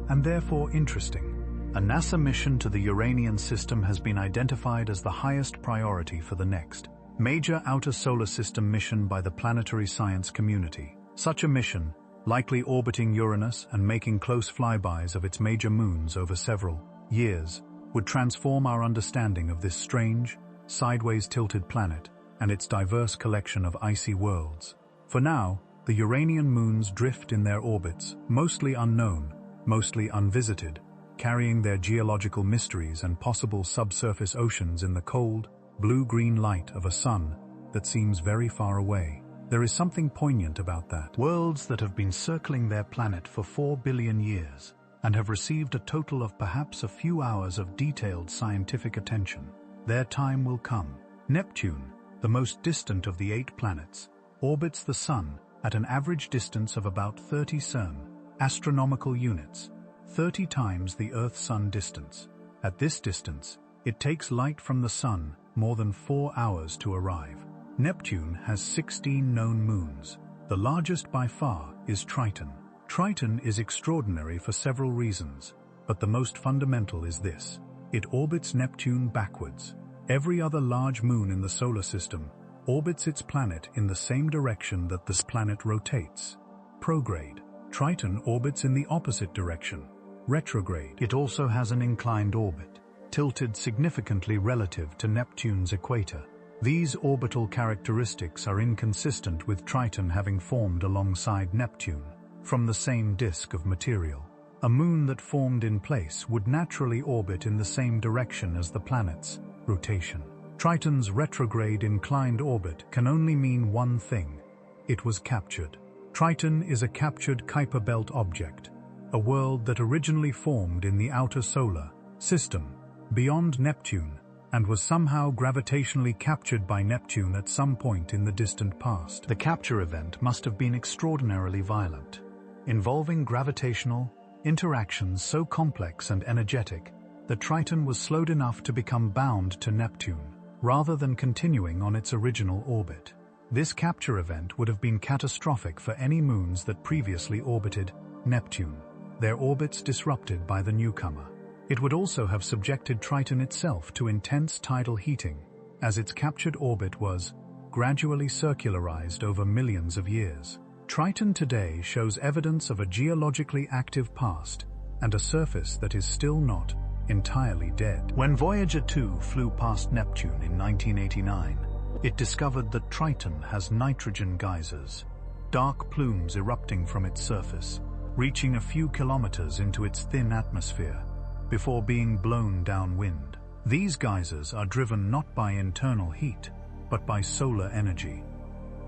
and therefore interesting. A NASA mission to the Uranian system has been identified as the highest priority for the next major outer solar system mission by the planetary science community. Such a mission, likely orbiting Uranus and making close flybys of its major moons over several years, would transform our understanding of this strange, sideways tilted planet and its diverse collection of icy worlds. For now, the Uranian moons drift in their orbits, mostly unknown, mostly unvisited, carrying their geological mysteries and possible subsurface oceans in the cold, blue-green light of a sun that seems very far away. There is something poignant about that. Worlds that have been circling their planet for 4 billion years and have received a total of perhaps a few hours of detailed scientific attention. Their time will come. Neptune, the most distant of the 8 planets, orbits the Sun at an average distance of about 30 cern, astronomical units, 30 times the Earth-Sun distance. At this distance, it takes light from the Sun more than 4 hours to arrive. Neptune has 16 known moons. The largest by far is Triton. Triton is extraordinary for several reasons, but the most fundamental is this: it orbits Neptune backwards. Every other large moon in the solar system orbits its planet in the same direction that this planet rotates, prograde. Triton orbits in the opposite direction, retrograde. It also has an inclined orbit, tilted significantly relative to Neptune's equator. These orbital characteristics are inconsistent with Triton having formed alongside Neptune, from the same disk of material. A moon that formed in place would naturally orbit in the same direction as the planet's rotation. Triton's retrograde inclined orbit can only mean one thing: it was captured. Triton is a captured Kuiper Belt object, a world that originally formed in the outer solar system, beyond Neptune, and was somehow gravitationally captured by Neptune at some point in the distant past. The capture event must have been extraordinarily violent, involving gravitational interactions so complex and energetic that Triton was slowed enough to become bound to Neptune, rather than continuing on its original orbit. This capture event would have been catastrophic for any moons that previously orbited Neptune, their orbits disrupted by the newcomer. It would also have subjected Triton itself to intense tidal heating, as its captured orbit was gradually circularized over millions of years. Triton today shows evidence of a geologically active past and a surface that is still not entirely dead. When Voyager 2 flew past Neptune in 1989, it discovered that Triton has nitrogen geysers, dark plumes erupting from its surface, reaching a few kilometers into its thin atmosphere before being blown downwind. These geysers are driven not by internal heat, but by solar energy.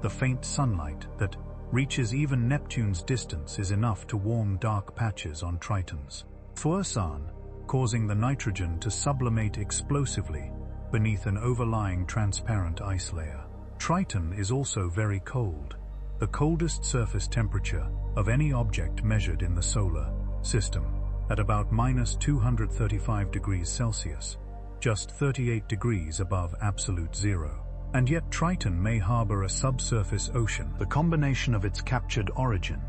The faint sunlight that reaches even Neptune's distance is enough to warm dark patches on Triton's surface, causing the nitrogen to sublimate explosively beneath an overlying transparent ice layer. Triton is also very cold, the coldest surface temperature of any object measured in the solar system, at about -235 degrees Celsius, just 38 degrees above absolute zero. And yet Triton may harbor a subsurface ocean. The combination of its captured origin,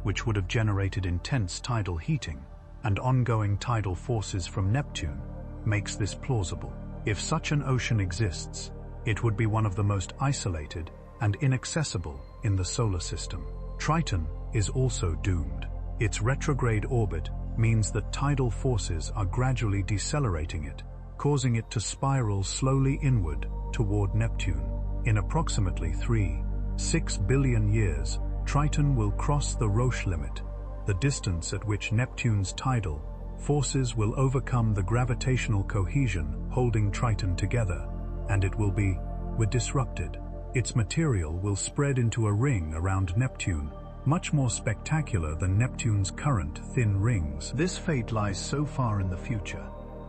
which would have generated intense tidal heating, and ongoing tidal forces from Neptune, makes this plausible. If such an ocean exists, it would be one of the most isolated and inaccessible in the solar system. Triton is also doomed. Its retrograde orbit means that tidal forces are gradually decelerating it, causing it to spiral slowly inward toward Neptune. In approximately 3.6 billion years, Triton will cross the Roche limit, the distance at which Neptune's tidal forces will overcome the gravitational cohesion holding Triton together, and it will be disrupted. Its material will spread into a ring around Neptune, much more spectacular than Neptune's current thin rings. This fate lies so far in the future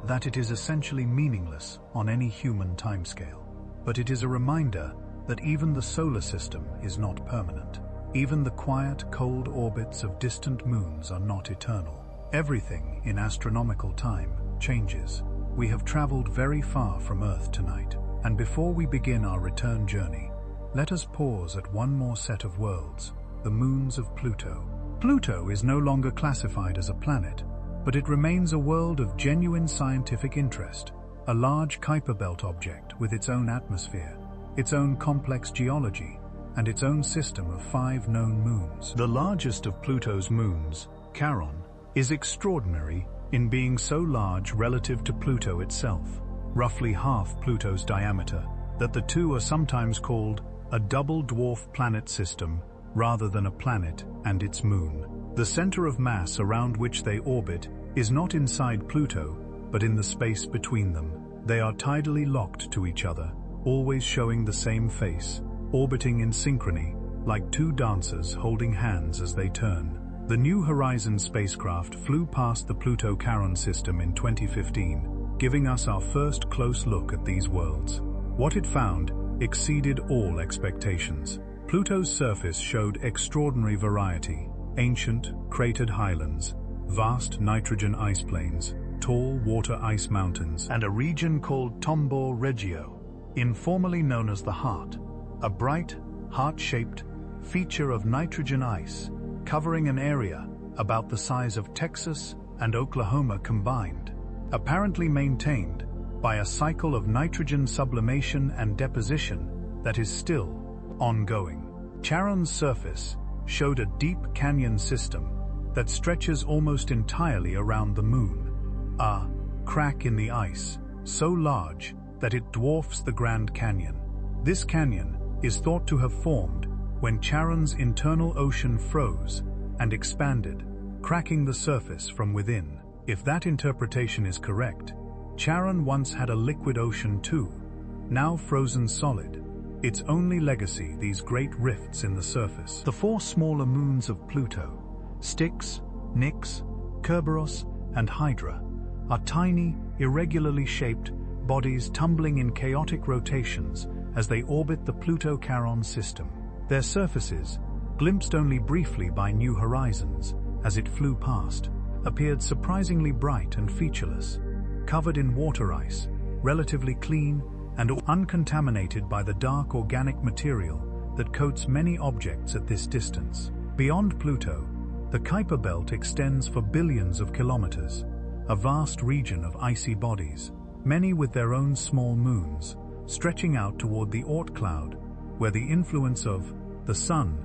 that it is essentially meaningless on any human timescale. But it is a reminder that even the solar system is not permanent. Even the quiet, cold orbits of distant moons are not eternal. Everything in astronomical time changes. We have traveled very far from Earth tonight, and before we begin our return journey, let us pause at one more set of worlds, the moons of Pluto. Pluto is no longer classified as a planet, but it remains a world of genuine scientific interest, a large Kuiper Belt object with its own atmosphere, its own complex geology, and its own system of 5 known moons. The largest of Pluto's moons, Charon, is extraordinary in being so large relative to Pluto itself, roughly half Pluto's diameter, that the two are sometimes called a double dwarf planet system rather than a planet and its moon. The center of mass around which they orbit is not inside Pluto, but in the space between them. They are tidally locked to each other, always showing the same face, orbiting in synchrony, like two dancers holding hands as they turn. The New Horizons spacecraft flew past the Pluto-Charon system in 2015, giving us our first close look at these worlds. What it found exceeded all expectations. Pluto's surface showed extraordinary variety: ancient, cratered highlands, vast nitrogen ice plains, tall water ice mountains, and a region called Tombor Regio, informally known as the Heart, a bright, heart-shaped feature of nitrogen ice, covering an area about the size of Texas and Oklahoma combined, apparently maintained by a cycle of nitrogen sublimation and deposition that is still ongoing. Charon's surface showed a deep canyon system that stretches almost entirely around the moon, a crack in the ice so large that it dwarfs the Grand Canyon. This canyon is thought to have formed when Charon's internal ocean froze and expanded, cracking the surface from within. If that interpretation is correct, Charon once had a liquid ocean too, now frozen solid. Its only legacy, these great rifts in the surface. The 4 smaller moons of Pluto, Styx, Nix, Kerberos, and Hydra, are tiny, irregularly shaped bodies tumbling in chaotic rotations as they orbit the Pluto-Charon system. Their surfaces, glimpsed only briefly by New Horizons as it flew past, appeared surprisingly bright and featureless, covered in water ice, relatively clean and uncontaminated by the dark organic material that coats many objects at this distance. Beyond Pluto, the Kuiper Belt extends for billions of kilometers, a vast region of icy bodies, many with their own small moons, stretching out toward the Oort cloud, where the influence of the Sun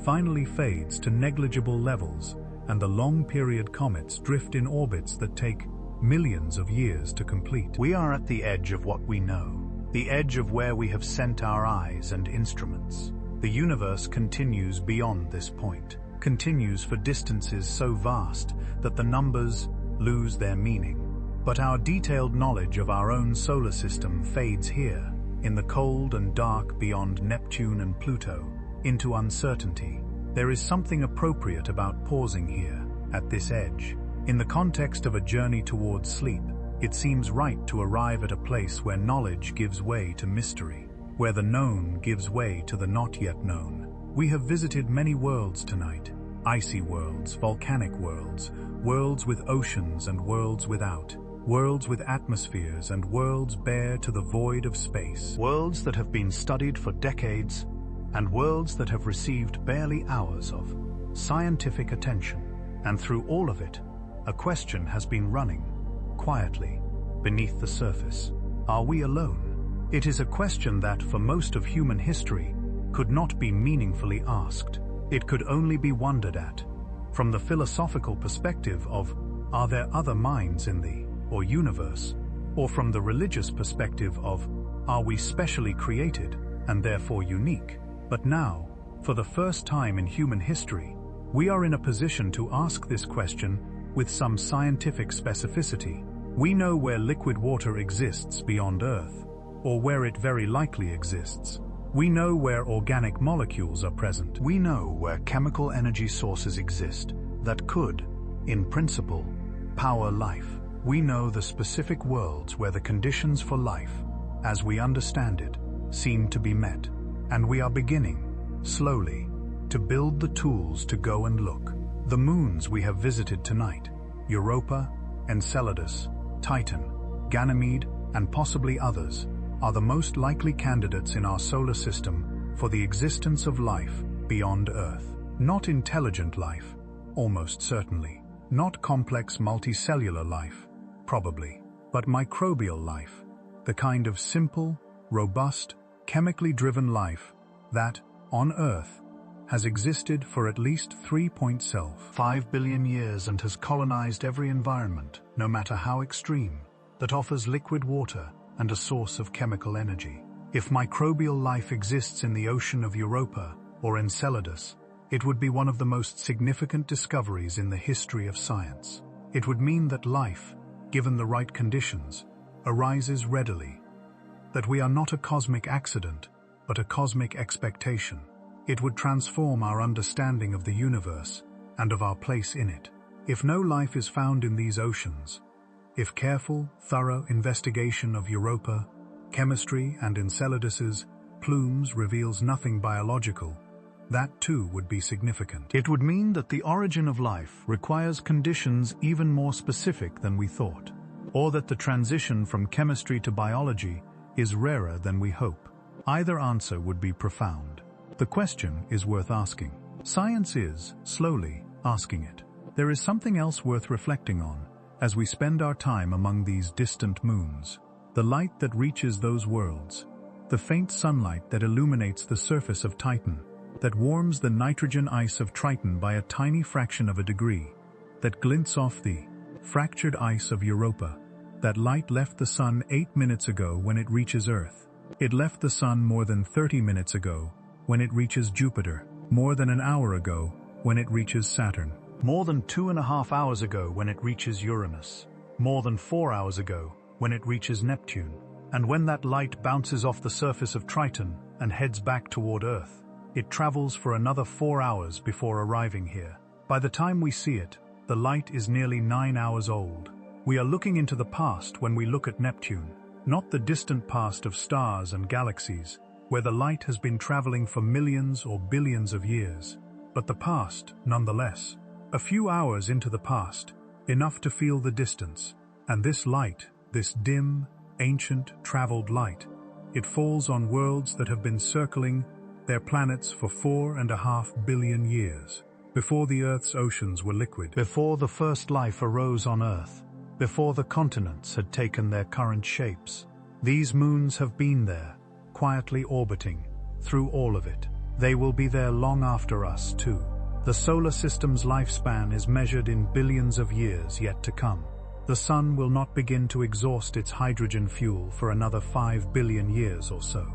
finally fades to negligible levels and the long-period comets drift in orbits that take millions of years to complete. We are at the edge of what we know, the edge of where we have sent our eyes and instruments. The universe continues beyond this point, continues for distances so vast that the numbers lose their meaning. But our detailed knowledge of our own solar system fades here, in the cold and dark beyond Neptune and Pluto, into uncertainty. There is something appropriate about pausing here, at this edge. In the context of a journey towards sleep, it seems right to arrive at a place where knowledge gives way to mystery, where the known gives way to the not yet known. We have visited many worlds tonight, icy worlds, volcanic worlds, worlds with oceans and worlds without, worlds with atmospheres and worlds bare to the void of space, worlds that have been studied for decades and worlds that have received barely hours of scientific attention. And through all of it, a question has been running, quietly, beneath the surface. Are we alone? It is a question that, for most of human history, could not be meaningfully asked. It could only be wondered at, from the philosophical perspective of, are there other minds in the, or universe, or from the religious perspective of, are we specially created, and therefore unique? But now, for the first time in human history, we are in a position to ask this question with some scientific specificity. We know where liquid water exists beyond Earth, or where it very likely exists. We know where organic molecules are present. We know where chemical energy sources exist that could, in principle, power life. We know the specific worlds where the conditions for life, as we understand it, seem to be met. And we are beginning, slowly, to build the tools to go and look. The moons we have visited tonight, Europa, Enceladus, Triton, Ganymede, and possibly others, are the most likely candidates in our solar system for the existence of life beyond Earth. Not intelligent life, almost certainly. Not complex multicellular life, probably. But microbial life, the kind of simple, robust, chemically driven life that, on Earth, has existed for at least 3.5 billion years and has colonized every environment, no matter how extreme, that offers liquid water and a source of chemical energy. If microbial life exists in the ocean of Europa or Enceladus, it would be one of the most significant discoveries in the history of science. It would mean that life, given the right conditions, arises readily, that we are not a cosmic accident, but a cosmic expectation. It would transform our understanding of the universe and of our place in it. If no life is found in these oceans, if careful, thorough investigation of Europa, chemistry, and Enceladus's plumes reveals nothing biological, that too would be significant. It would mean that the origin of life requires conditions even more specific than we thought, or that the transition from chemistry to biology is rarer than we hope. Either answer would be profound. The question is worth asking. Science is, slowly, asking it. There is something else worth reflecting on as we spend our time among these distant moons. The light that reaches those worlds, the faint sunlight that illuminates the surface of Titan, that warms the nitrogen ice of Triton by a tiny fraction of a degree, that glints off the fractured ice of Europa. That light left the sun 8 minutes ago when it reaches Earth. It left the sun more than 30 minutes ago when it reaches Jupiter, more than an hour ago when it reaches Saturn, more than 2.5 hours ago when it reaches Uranus, more than 4 hours ago when it reaches Neptune. And when that light bounces off the surface of Triton and heads back toward Earth, it travels for another 4 hours before arriving here. By the time we see it, the light is nearly 9 hours old. We are looking into the past when we look at Neptune, Not the distant past of stars and galaxies, where the light has been traveling for millions or billions of years, but the past, nonetheless. A few hours into the past, enough to feel the distance, and this light, this dim, ancient, traveled light, it falls on worlds that have been circling their planets for 4.5 billion years, before the Earth's oceans were liquid, before the first life arose on Earth, before the continents had taken their current shapes. These moons have been there, quietly orbiting, through all of it. They will be there long after us, too. The solar system's lifespan is measured in billions of years yet to come. The Sun will not begin to exhaust its hydrogen fuel for another 5 billion years or so.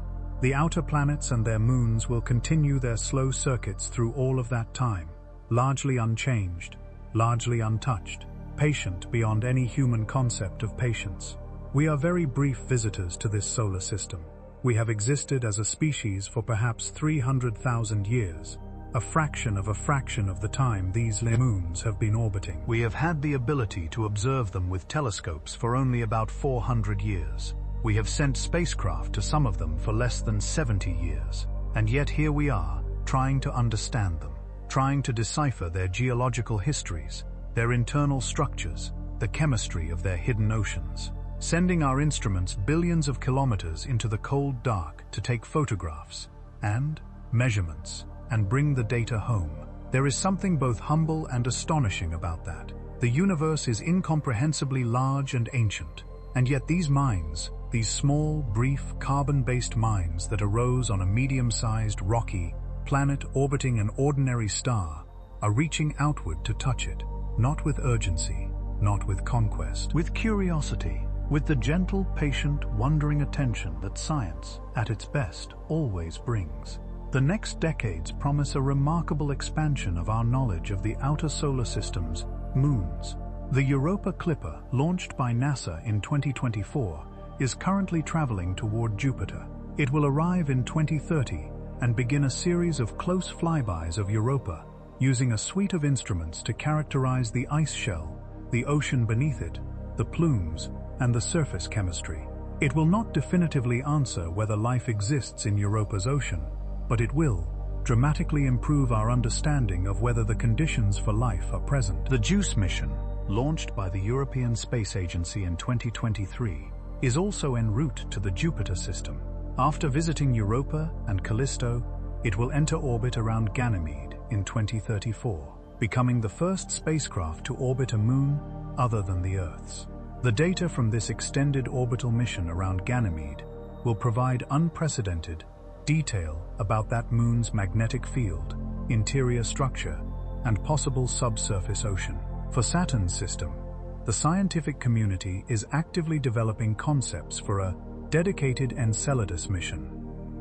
The outer planets and their moons will continue their slow circuits through all of that time, largely unchanged, largely untouched, patient beyond any human concept of patience. We are very brief visitors to this solar system. We have existed as a species for perhaps 300,000 years, a fraction of the time these moons have been orbiting. We have had the ability to observe them with telescopes for only about 400 years. We have sent spacecraft to some of them for less than 70 years. And yet here we are, trying to understand them, trying to decipher their geological histories, their internal structures, the chemistry of their hidden oceans. Sending our instruments billions of kilometers into the cold dark to take photographs and measurements and bring the data home. There is something both humble and astonishing about that. The universe is incomprehensibly large and ancient, and yet these minds, these small, brief, carbon-based minds that arose on a medium-sized, rocky planet orbiting an ordinary star, are reaching outward to touch it, not with urgency, not with conquest, with curiosity, with the gentle, patient, wondering attention that science, at its best, always brings. The next decades promise a remarkable expansion of our knowledge of the outer solar system's moons. The Europa Clipper, launched by NASA in 2024, is currently traveling toward Jupiter. It will arrive in 2030 and begin a series of close flybys of Europa, using a suite of instruments to characterize the ice shell, the ocean beneath it, the plumes, and the surface chemistry. It will not definitively answer whether life exists in Europa's ocean, but it will dramatically improve our understanding of whether the conditions for life are present. The JUICE mission, launched by the European Space Agency in 2023, is also en route to the Jupiter system. After visiting Europa and Callisto, it will enter orbit around Ganymede in 2034, becoming the first spacecraft to orbit a moon other than the Earth's. The data from this extended orbital mission around Ganymede will provide unprecedented detail about that moon's magnetic field, interior structure, and possible subsurface ocean. For Saturn's system, the scientific community is actively developing concepts for a dedicated Enceladus mission,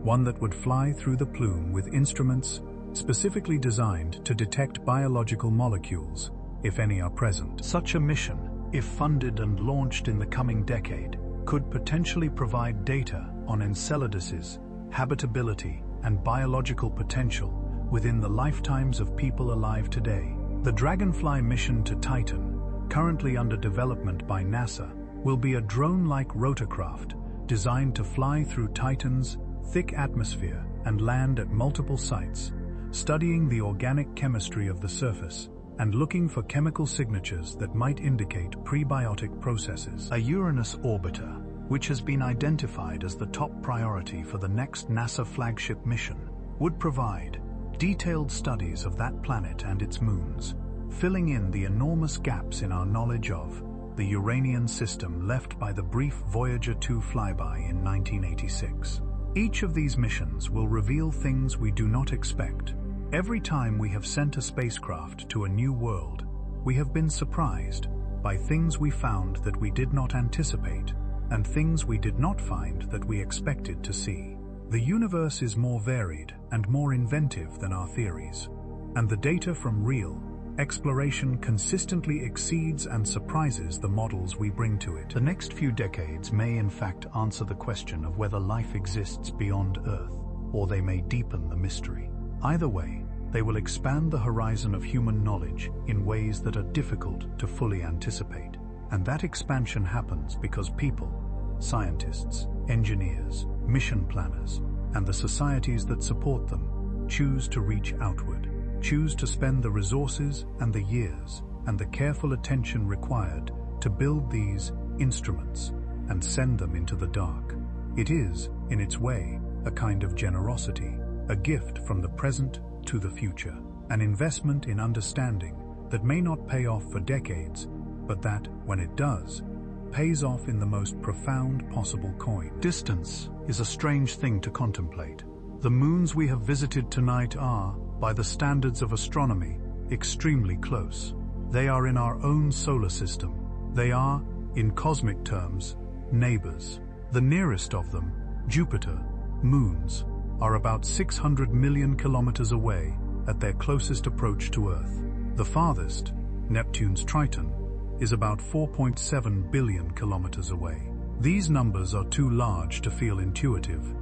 one that would fly through the plume with instruments specifically designed to detect biological molecules, if any are present. Such a mission, if funded and launched in the coming decade, could potentially provide data on Enceladus's habitability and biological potential within the lifetimes of people alive today. The Dragonfly mission to Titan, currently under development by NASA, will be a drone-like rotorcraft designed to fly through Titan's thick atmosphere and land at multiple sites, studying the organic chemistry of the surface and looking for chemical signatures that might indicate prebiotic processes. A Uranus orbiter, which has been identified as the top priority for the next NASA flagship mission, would provide detailed studies of that planet and its moons, filling in the enormous gaps in our knowledge of the Uranian system left by the brief Voyager 2 flyby in 1986. Each of these missions will reveal things we do not expect. Every time we have sent a spacecraft to a new world, we have been surprised by things we found that we did not anticipate, and things we did not find that we expected to see. The universe is more varied and more inventive than our theories, and the data from real exploration consistently exceeds and surprises the models we bring to it. The next few decades may in fact answer the question of whether life exists beyond Earth, or they may deepen the mystery. Either way, they will expand the horizon of human knowledge in ways that are difficult to fully anticipate. And that expansion happens because people, scientists, engineers, mission planners, and the societies that support them choose to reach outward, choose to spend the resources and the years and the careful attention required to build these instruments and send them into the dark. It is, in its way, a kind of generosity, a gift from the present to the future, an investment in understanding that may not pay off for decades, but that, when it does, pays off in the most profound possible coin. Distance is a strange thing to contemplate. The moons we have visited tonight are, by the standards of astronomy, extremely close. They are in our own solar system. They are, in cosmic terms, neighbors. The nearest of them, Jupiter, moons, are about 600 million kilometers away at their closest approach to Earth. The farthest, Neptune's Triton, is about 4.7 billion kilometers away. These numbers are too large to feel intuitive.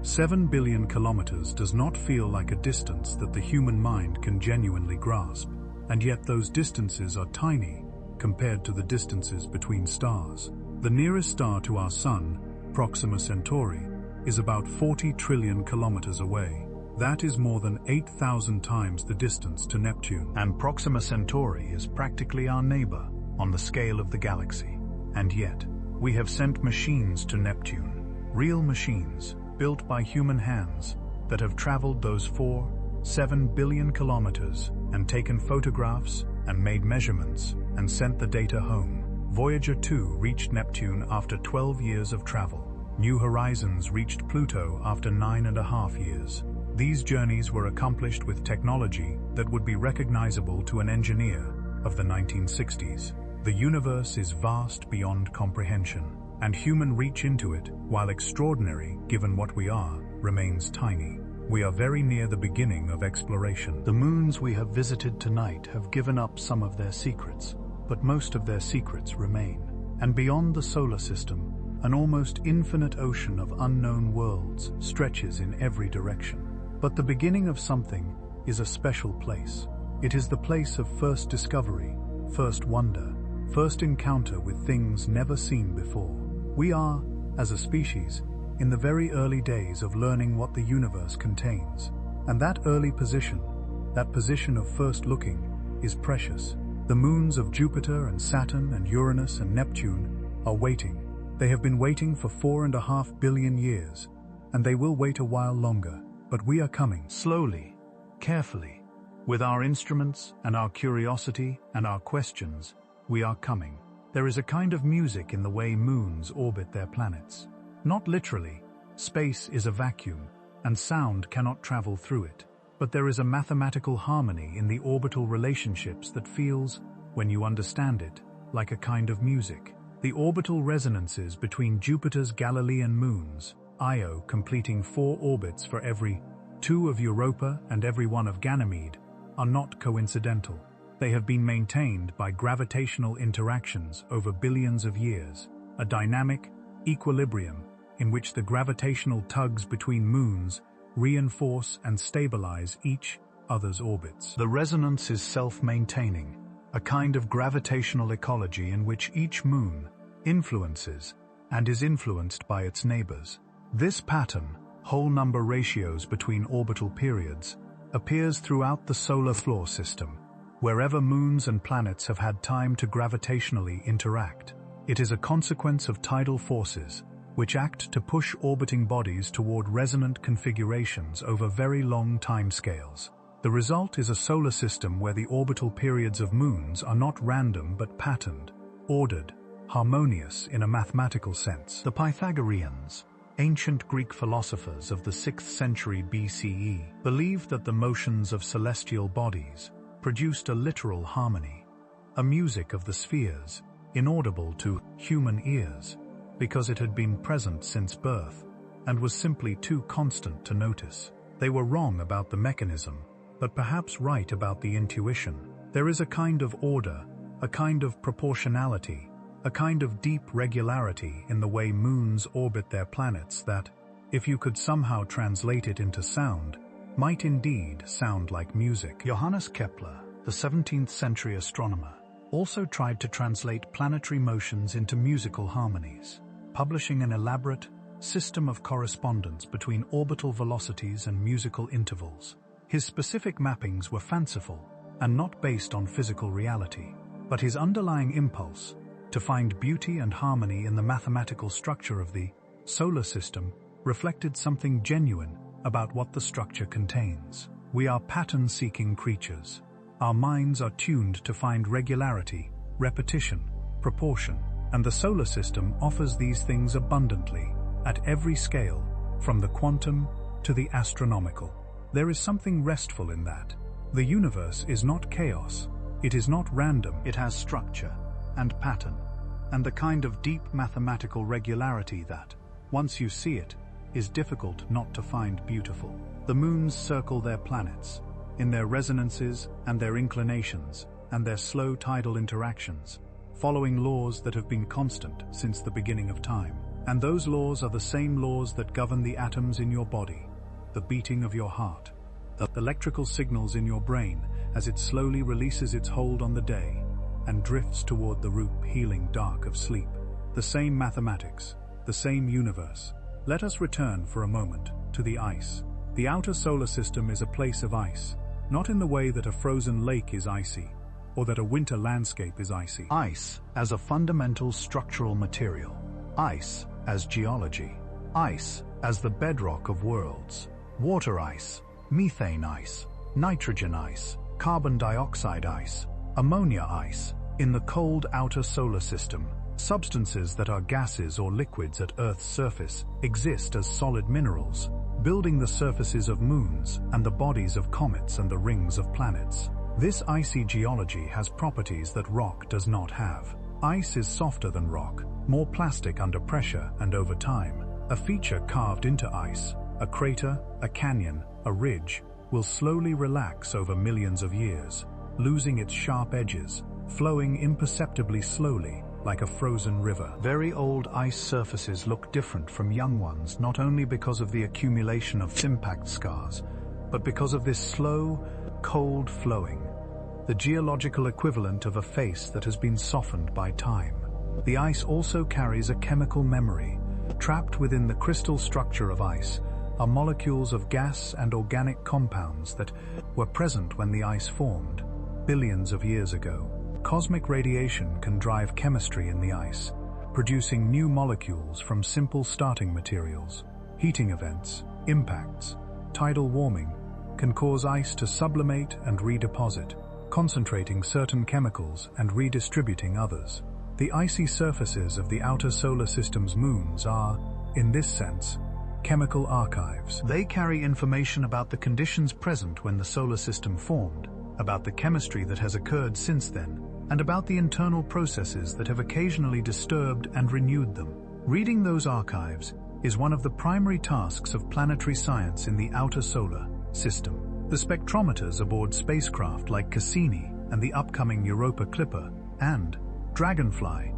7 billion kilometers does not feel like a distance that the human mind can genuinely grasp, and yet those distances are tiny compared to the distances between stars. The nearest star to our Sun, Proxima Centauri, is about 40 trillion kilometers away. That is more than 8,000 times the distance to Neptune. And Proxima Centauri is practically our neighbor on the scale of the galaxy. And yet, we have sent machines to Neptune, real machines, built by human hands, that have traveled those 7 billion kilometers and taken photographs and made measurements and sent the data home. Voyager 2 reached Neptune after 12 years of travel. New Horizons reached Pluto after 9.5 years. These journeys were accomplished with technology that would be recognizable to an engineer of the 1960s. The universe is vast beyond comprehension, and human reach into it, while extraordinary given what we are, remains tiny. We are very near the beginning of exploration. The moons we have visited tonight have given up some of their secrets, but most of their secrets remain. And beyond the solar system, an almost infinite ocean of unknown worlds stretches in every direction. But the beginning of something is a special place. It is the place of first discovery, first wonder, first encounter with things never seen before. We are, as a species, in the very early days of learning what the universe contains. And that early position, that position of first looking, is precious. The moons of Jupiter and Saturn and Uranus and Neptune are waiting. They have been waiting for 4.5 billion years, and they will wait a while longer. But we are coming, slowly, carefully. With our instruments and our curiosity and our questions, we are coming. There is a kind of music in the way moons orbit their planets. Not literally. Space is a vacuum, and sound cannot travel through it. But there is a mathematical harmony in the orbital relationships that feels, when you understand it, like a kind of music. The orbital resonances between Jupiter's Galilean moons, Io completing 4 orbits for every 2 of Europa and every 1 of Ganymede, are not coincidental. They have been maintained by gravitational interactions over billions of years, a dynamic equilibrium in which the gravitational tugs between moons reinforce and stabilize each other's orbits. The resonance is self-maintaining, a kind of gravitational ecology in which each moon influences and is influenced by its neighbors. This pattern, whole number ratios between orbital periods, appears throughout the solar floor system, wherever moons and planets have had time to gravitationally interact. It is a consequence of tidal forces, which act to push orbiting bodies toward resonant configurations over very long timescales. The result is a solar system where the orbital periods of moons are not random but patterned, ordered, harmonious in a mathematical sense. The Pythagoreans, ancient Greek philosophers of the 6th century BCE, believed that the motions of celestial bodies produced a literal harmony, a music of the spheres, inaudible to human ears, because it had been present since birth, and was simply too constant to notice. They were wrong about the mechanism, but perhaps right about the intuition. There is a kind of order, a kind of proportionality, a kind of deep regularity in the way moons orbit their planets that, if you could somehow translate it into sound, might indeed sound like music. Johannes Kepler, the 17th century astronomer, also tried to translate planetary motions into musical harmonies. publishing an elaborate system of correspondence between orbital velocities and musical intervals. His specific mappings were fanciful and not based on physical reality, but his underlying impulse to find beauty and harmony in the mathematical structure of the solar system reflected something genuine about what the structure contains. We are pattern-seeking creatures. Our minds are tuned to find regularity, repetition, proportion, and the solar system offers these things abundantly, at every scale, from the quantum to the astronomical. There is something restful in that. The universe is not chaos, it is not random, it has structure and pattern, and the kind of deep mathematical regularity that, once you see it, is difficult not to find beautiful. The moons circle their planets, in their resonances and their inclinations, and their slow tidal interactions, following laws that have been constant since the beginning of time. And those laws are the same laws that govern the atoms in your body, the beating of your heart, the electrical signals in your brain as it slowly releases its hold on the day and drifts toward the healing dark of sleep. The same mathematics, the same universe. Let us return for a moment to the ice. The outer solar system is a place of ice, not in the way that a frozen lake is icy, or that a winter landscape is icy. Ice as a fundamental structural material. Ice as geology. Ice as the bedrock of worlds. Water ice, methane ice, nitrogen ice, carbon dioxide ice, ammonia ice. In the cold outer solar system, substances that are gases or liquids at Earth's surface exist as solid minerals, building the surfaces of moons and the bodies of comets and the rings of planets. This icy geology has properties that rock does not have. Ice is softer than rock, more plastic under pressure and over time. A feature carved into ice, a crater, a canyon, a ridge, will slowly relax over millions of years, losing its sharp edges, flowing imperceptibly slowly, like a frozen river. Very old ice surfaces look different from young ones, not only because of the accumulation of impact scars, but because of this slow, cold flowing, the geological equivalent of a face that has been softened by time. The ice also carries a chemical memory. Trapped within the crystal structure of ice are molecules of gas and organic compounds that were present when the ice formed, billions of years ago. Cosmic radiation can drive chemistry in the ice, producing new molecules from simple starting materials. Heating events, impacts, tidal warming can cause ice to sublimate and redeposit, concentrating certain chemicals and redistributing others. The icy surfaces of the outer solar system's moons are, in this sense, chemical archives. They carry information about the conditions present when the solar system formed, about the chemistry that has occurred since then, and about the internal processes that have occasionally disturbed and renewed them. Reading those archives is one of the primary tasks of planetary science in the outer solar system. The spectrometers aboard spacecraft like Cassini and the upcoming Europa Clipper and Dragonfly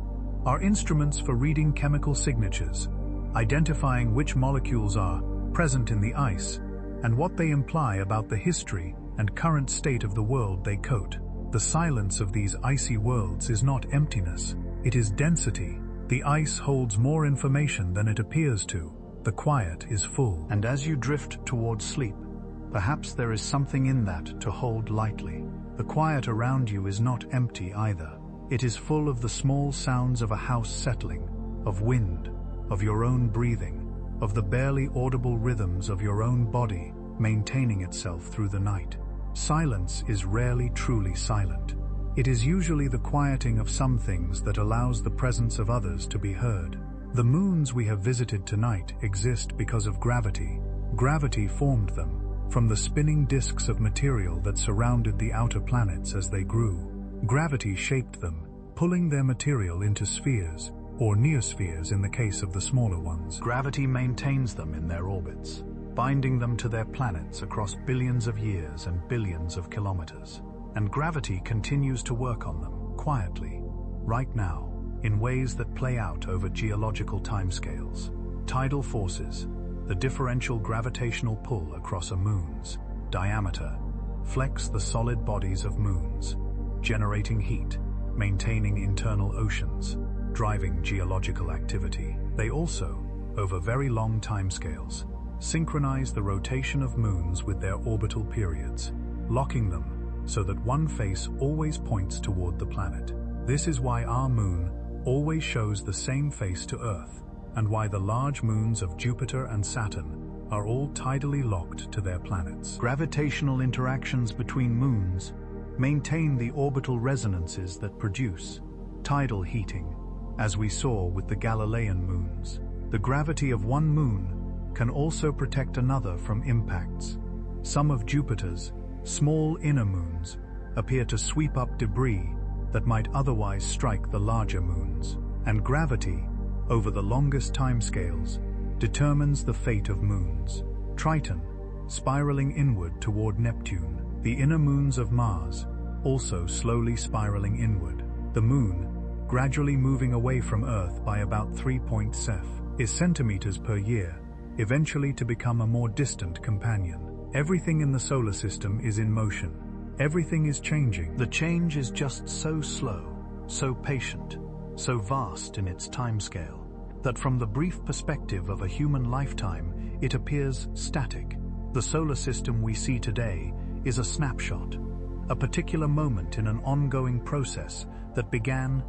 are instruments for reading chemical signatures, identifying which molecules are present in the ice and what they imply about the history and current state of the world they coat. The silence of these icy worlds is not emptiness, it is density. The ice holds more information than it appears to. The quiet is full, and as you drift towards sleep, perhaps there is something in that to hold lightly. The quiet around you is not empty either. It is full of the small sounds of a house settling, of wind, of your own breathing, of the barely audible rhythms of your own body maintaining itself through the night. Silence is rarely truly silent. It is usually the quieting of some things that allows the presence of others to be heard. The moons we have visited tonight exist because of gravity. Gravity formed them from the spinning disks of material that surrounded the outer planets as they grew. Gravity shaped them, pulling their material into spheres, or neospheres in the case of the smaller ones. Gravity maintains them in their orbits, binding them to their planets across billions of years and billions of kilometers. And gravity continues to work on them, quietly, right now, in ways that play out over geological timescales. Tidal forces, the differential gravitational pull across a moon's diameter, flex the solid bodies of moons, generating heat, maintaining internal oceans. driving geological activity. They also, over very long timescales, synchronize the rotation of moons with their orbital periods, locking them so that one face always points toward the planet. This is why our moon always shows the same face to Earth, and why the large moons of Jupiter and Saturn are all tidally locked to their planets. Gravitational interactions between moons maintain the orbital resonances that produce tidal heating, as we saw with the Galilean moons. The gravity of one moon can also protect another from impacts. Some of Jupiter's small inner moons appear to sweep up debris that might otherwise strike the larger moons, and gravity, over the longest timescales, determines the fate of moons. Triton, spiraling inward toward Neptune, the inner moons of Mars, also slowly spiraling inward. The Moon, gradually moving away from Earth by about 3.7 centimeters per year, eventually to become a more distant companion. Everything in the solar system is in motion. Everything is changing. The change is just so slow, so patient, so vast in its timescale, that from the brief perspective of a human lifetime, it appears static. The solar system we see today is a snapshot, a particular moment in an ongoing process that began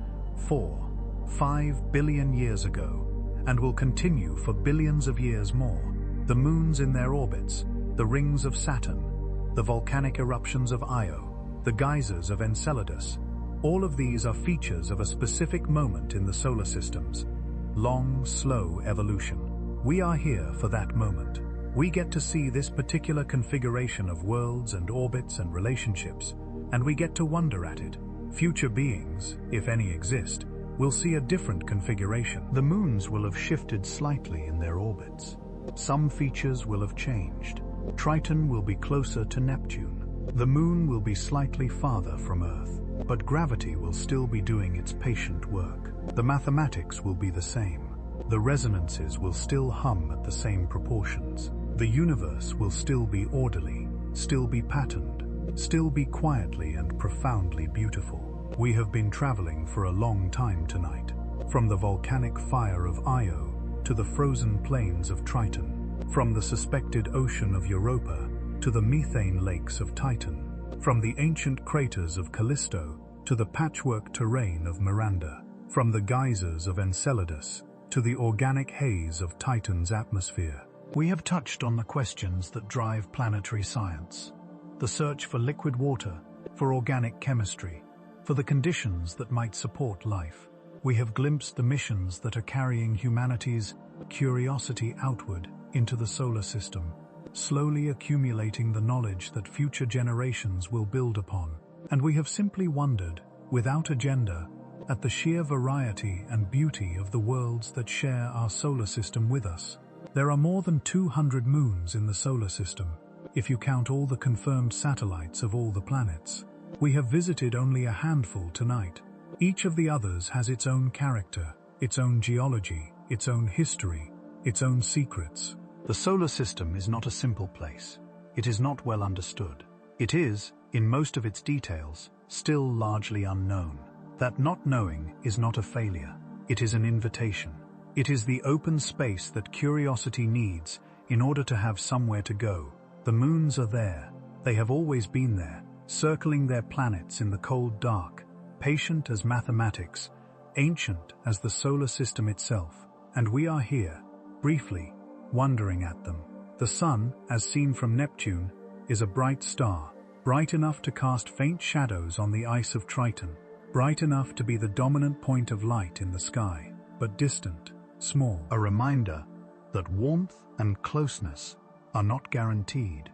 4-5 billion years ago and will continue for billions of years more. The moons in their orbits, the rings of Saturn, the volcanic eruptions of Io, the geysers of Enceladus, all of these are features of a specific moment in the solar system's long, slow evolution. We are here for that moment. We get to see this particular configuration of worlds and orbits and relationships, and we get to wonder at it. Future beings, if any exist, will see a different configuration. The moons will have shifted slightly in their orbits. Some features will have changed. Triton will be closer to Neptune. The moon will be slightly farther from Earth, but gravity will still be doing its patient work. The mathematics will be the same. The resonances will still hum at the same proportions. The universe will still be orderly, still be patterned, still be quietly and profoundly beautiful. We have been traveling for a long time tonight, from the volcanic fire of Io to the frozen plains of Triton, from the suspected ocean of Europa to the methane lakes of Titan, from the ancient craters of Callisto to the patchwork terrain of Miranda, from the geysers of Enceladus to the organic haze of Titan's atmosphere. We have touched on the questions that drive planetary science, the search for liquid water, for organic chemistry, for the conditions that might support life. We have glimpsed the missions that are carrying humanity's curiosity outward into the solar system, slowly accumulating the knowledge that future generations will build upon. And we have simply wondered, without agenda, at the sheer variety and beauty of the worlds that share our solar system with us. There are more than 200 moons in the solar system, if you count all the confirmed satellites of all the planets. We have visited only a handful tonight. Each of the others has its own character, its own geology, its own history, its own secrets. The solar system is not a simple place. It is not well understood. It is, in most of its details, still largely unknown. That not knowing is not a failure. It is an invitation. It is the open space that curiosity needs in order to have somewhere to go. The moons are there. They have always been there, circling their planets in the cold dark, patient as mathematics, ancient as the solar system itself. And we are here, briefly, wondering at them. The sun, as seen from Neptune, is a bright star, bright enough to cast faint shadows on the ice of Triton, bright enough to be the dominant point of light in the sky, but distant, small. A reminder that warmth and closeness are not guaranteed,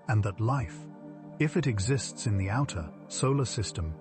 and that life, if it exists in the outer solar system,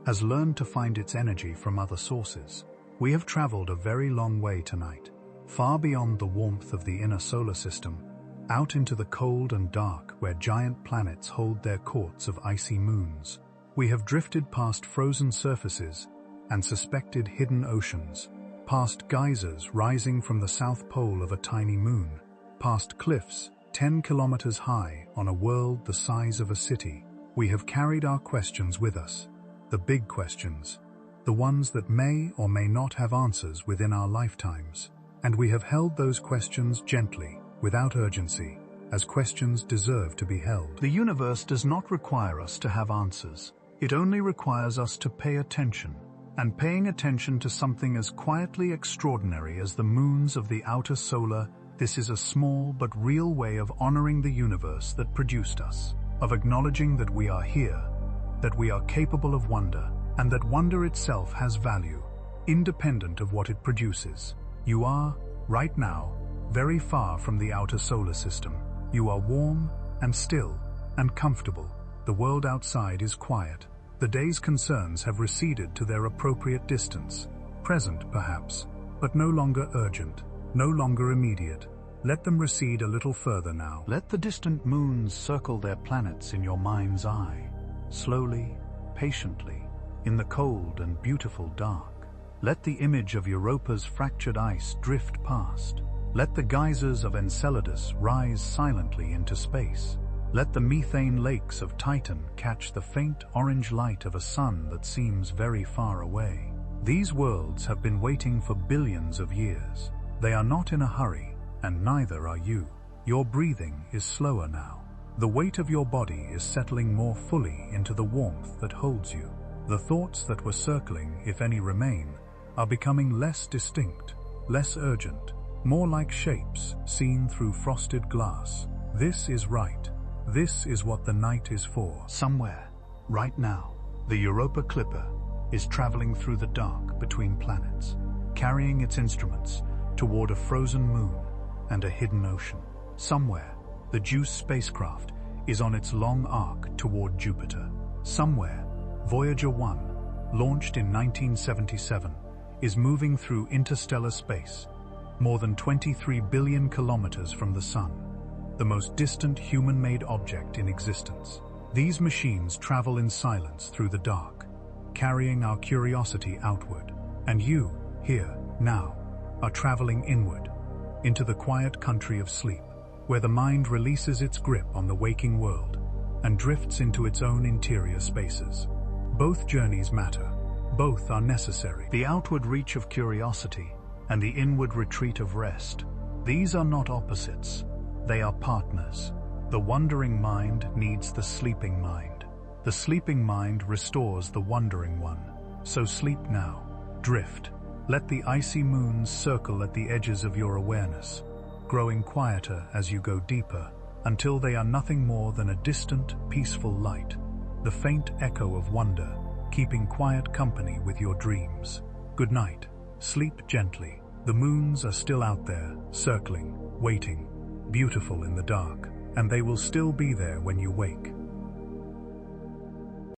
has learned to find its energy from other sources. We have traveled a very long way tonight, far beyond the warmth of the inner solar system, out into the cold and dark where giant planets hold their courts of icy moons. We have drifted past frozen surfaces and suspected hidden oceans, past geysers rising from the south pole of a tiny moon, past cliffs 10 kilometers high on a world the size of a city. We have carried our questions with us, the big questions. the ones that may or may not have answers within our lifetimes. And we have held those questions gently, without urgency, as questions deserve to be held. The universe does not require us to have answers. It only requires us to pay attention, and paying attention to something as quietly extraordinary as the moons of the outer solar. This is a small but real way of honoring the universe that produced us, of acknowledging that we are here, that we are capable of wonder, and that wonder itself has value, independent of what it produces. You are, right now, very far from the outer solar system. You are warm and still and comfortable. The world outside is quiet. The day's concerns have receded to their appropriate distance, present perhaps, but no longer urgent, no longer immediate. Let them recede a little further now. Let the distant moons circle their planets in your mind's eye, slowly, patiently, in the cold and beautiful dark. Let the image of Europa's fractured ice drift past. Let the geysers of Enceladus rise silently into space. Let the methane lakes of Triton catch the faint orange light of a sun that seems very far away. These worlds have been waiting for billions of years. They are not in a hurry, and neither are you. Your breathing is slower now. The weight of your body is settling more fully into the warmth that holds you. The thoughts that were circling, if any remain, are becoming less distinct, less urgent, more like shapes seen through frosted glass. This is right. This is what the night is for. Somewhere, right now, the Europa Clipper is traveling through the dark between planets, carrying its instruments toward a frozen moon and a hidden ocean. Somewhere, the JUICE spacecraft is on its long arc toward Jupiter. Somewhere, Voyager 1, launched in 1977, is moving through interstellar space, more than 23 billion kilometers from the Sun, the most distant human-made object in existence. These machines travel in silence through the dark, carrying our curiosity outward. And you, here, now, are traveling inward, into the quiet country of sleep, where the mind releases its grip on the waking world and drifts into its own interior spaces. Both journeys matter. Both are necessary. The outward reach of curiosity and the inward retreat of rest. These are not opposites. They are partners. The wandering mind needs the sleeping mind. The sleeping mind restores the wandering one. So sleep now. Drift. Let the icy moons circle at the edges of your awareness, growing quieter as you go deeper, until they are nothing more than a distant, peaceful light, the faint echo of wonder, keeping quiet company with your dreams. Good night. Sleep gently. The moons are still out there, circling, waiting, beautiful in the dark, and they will still be there when you wake.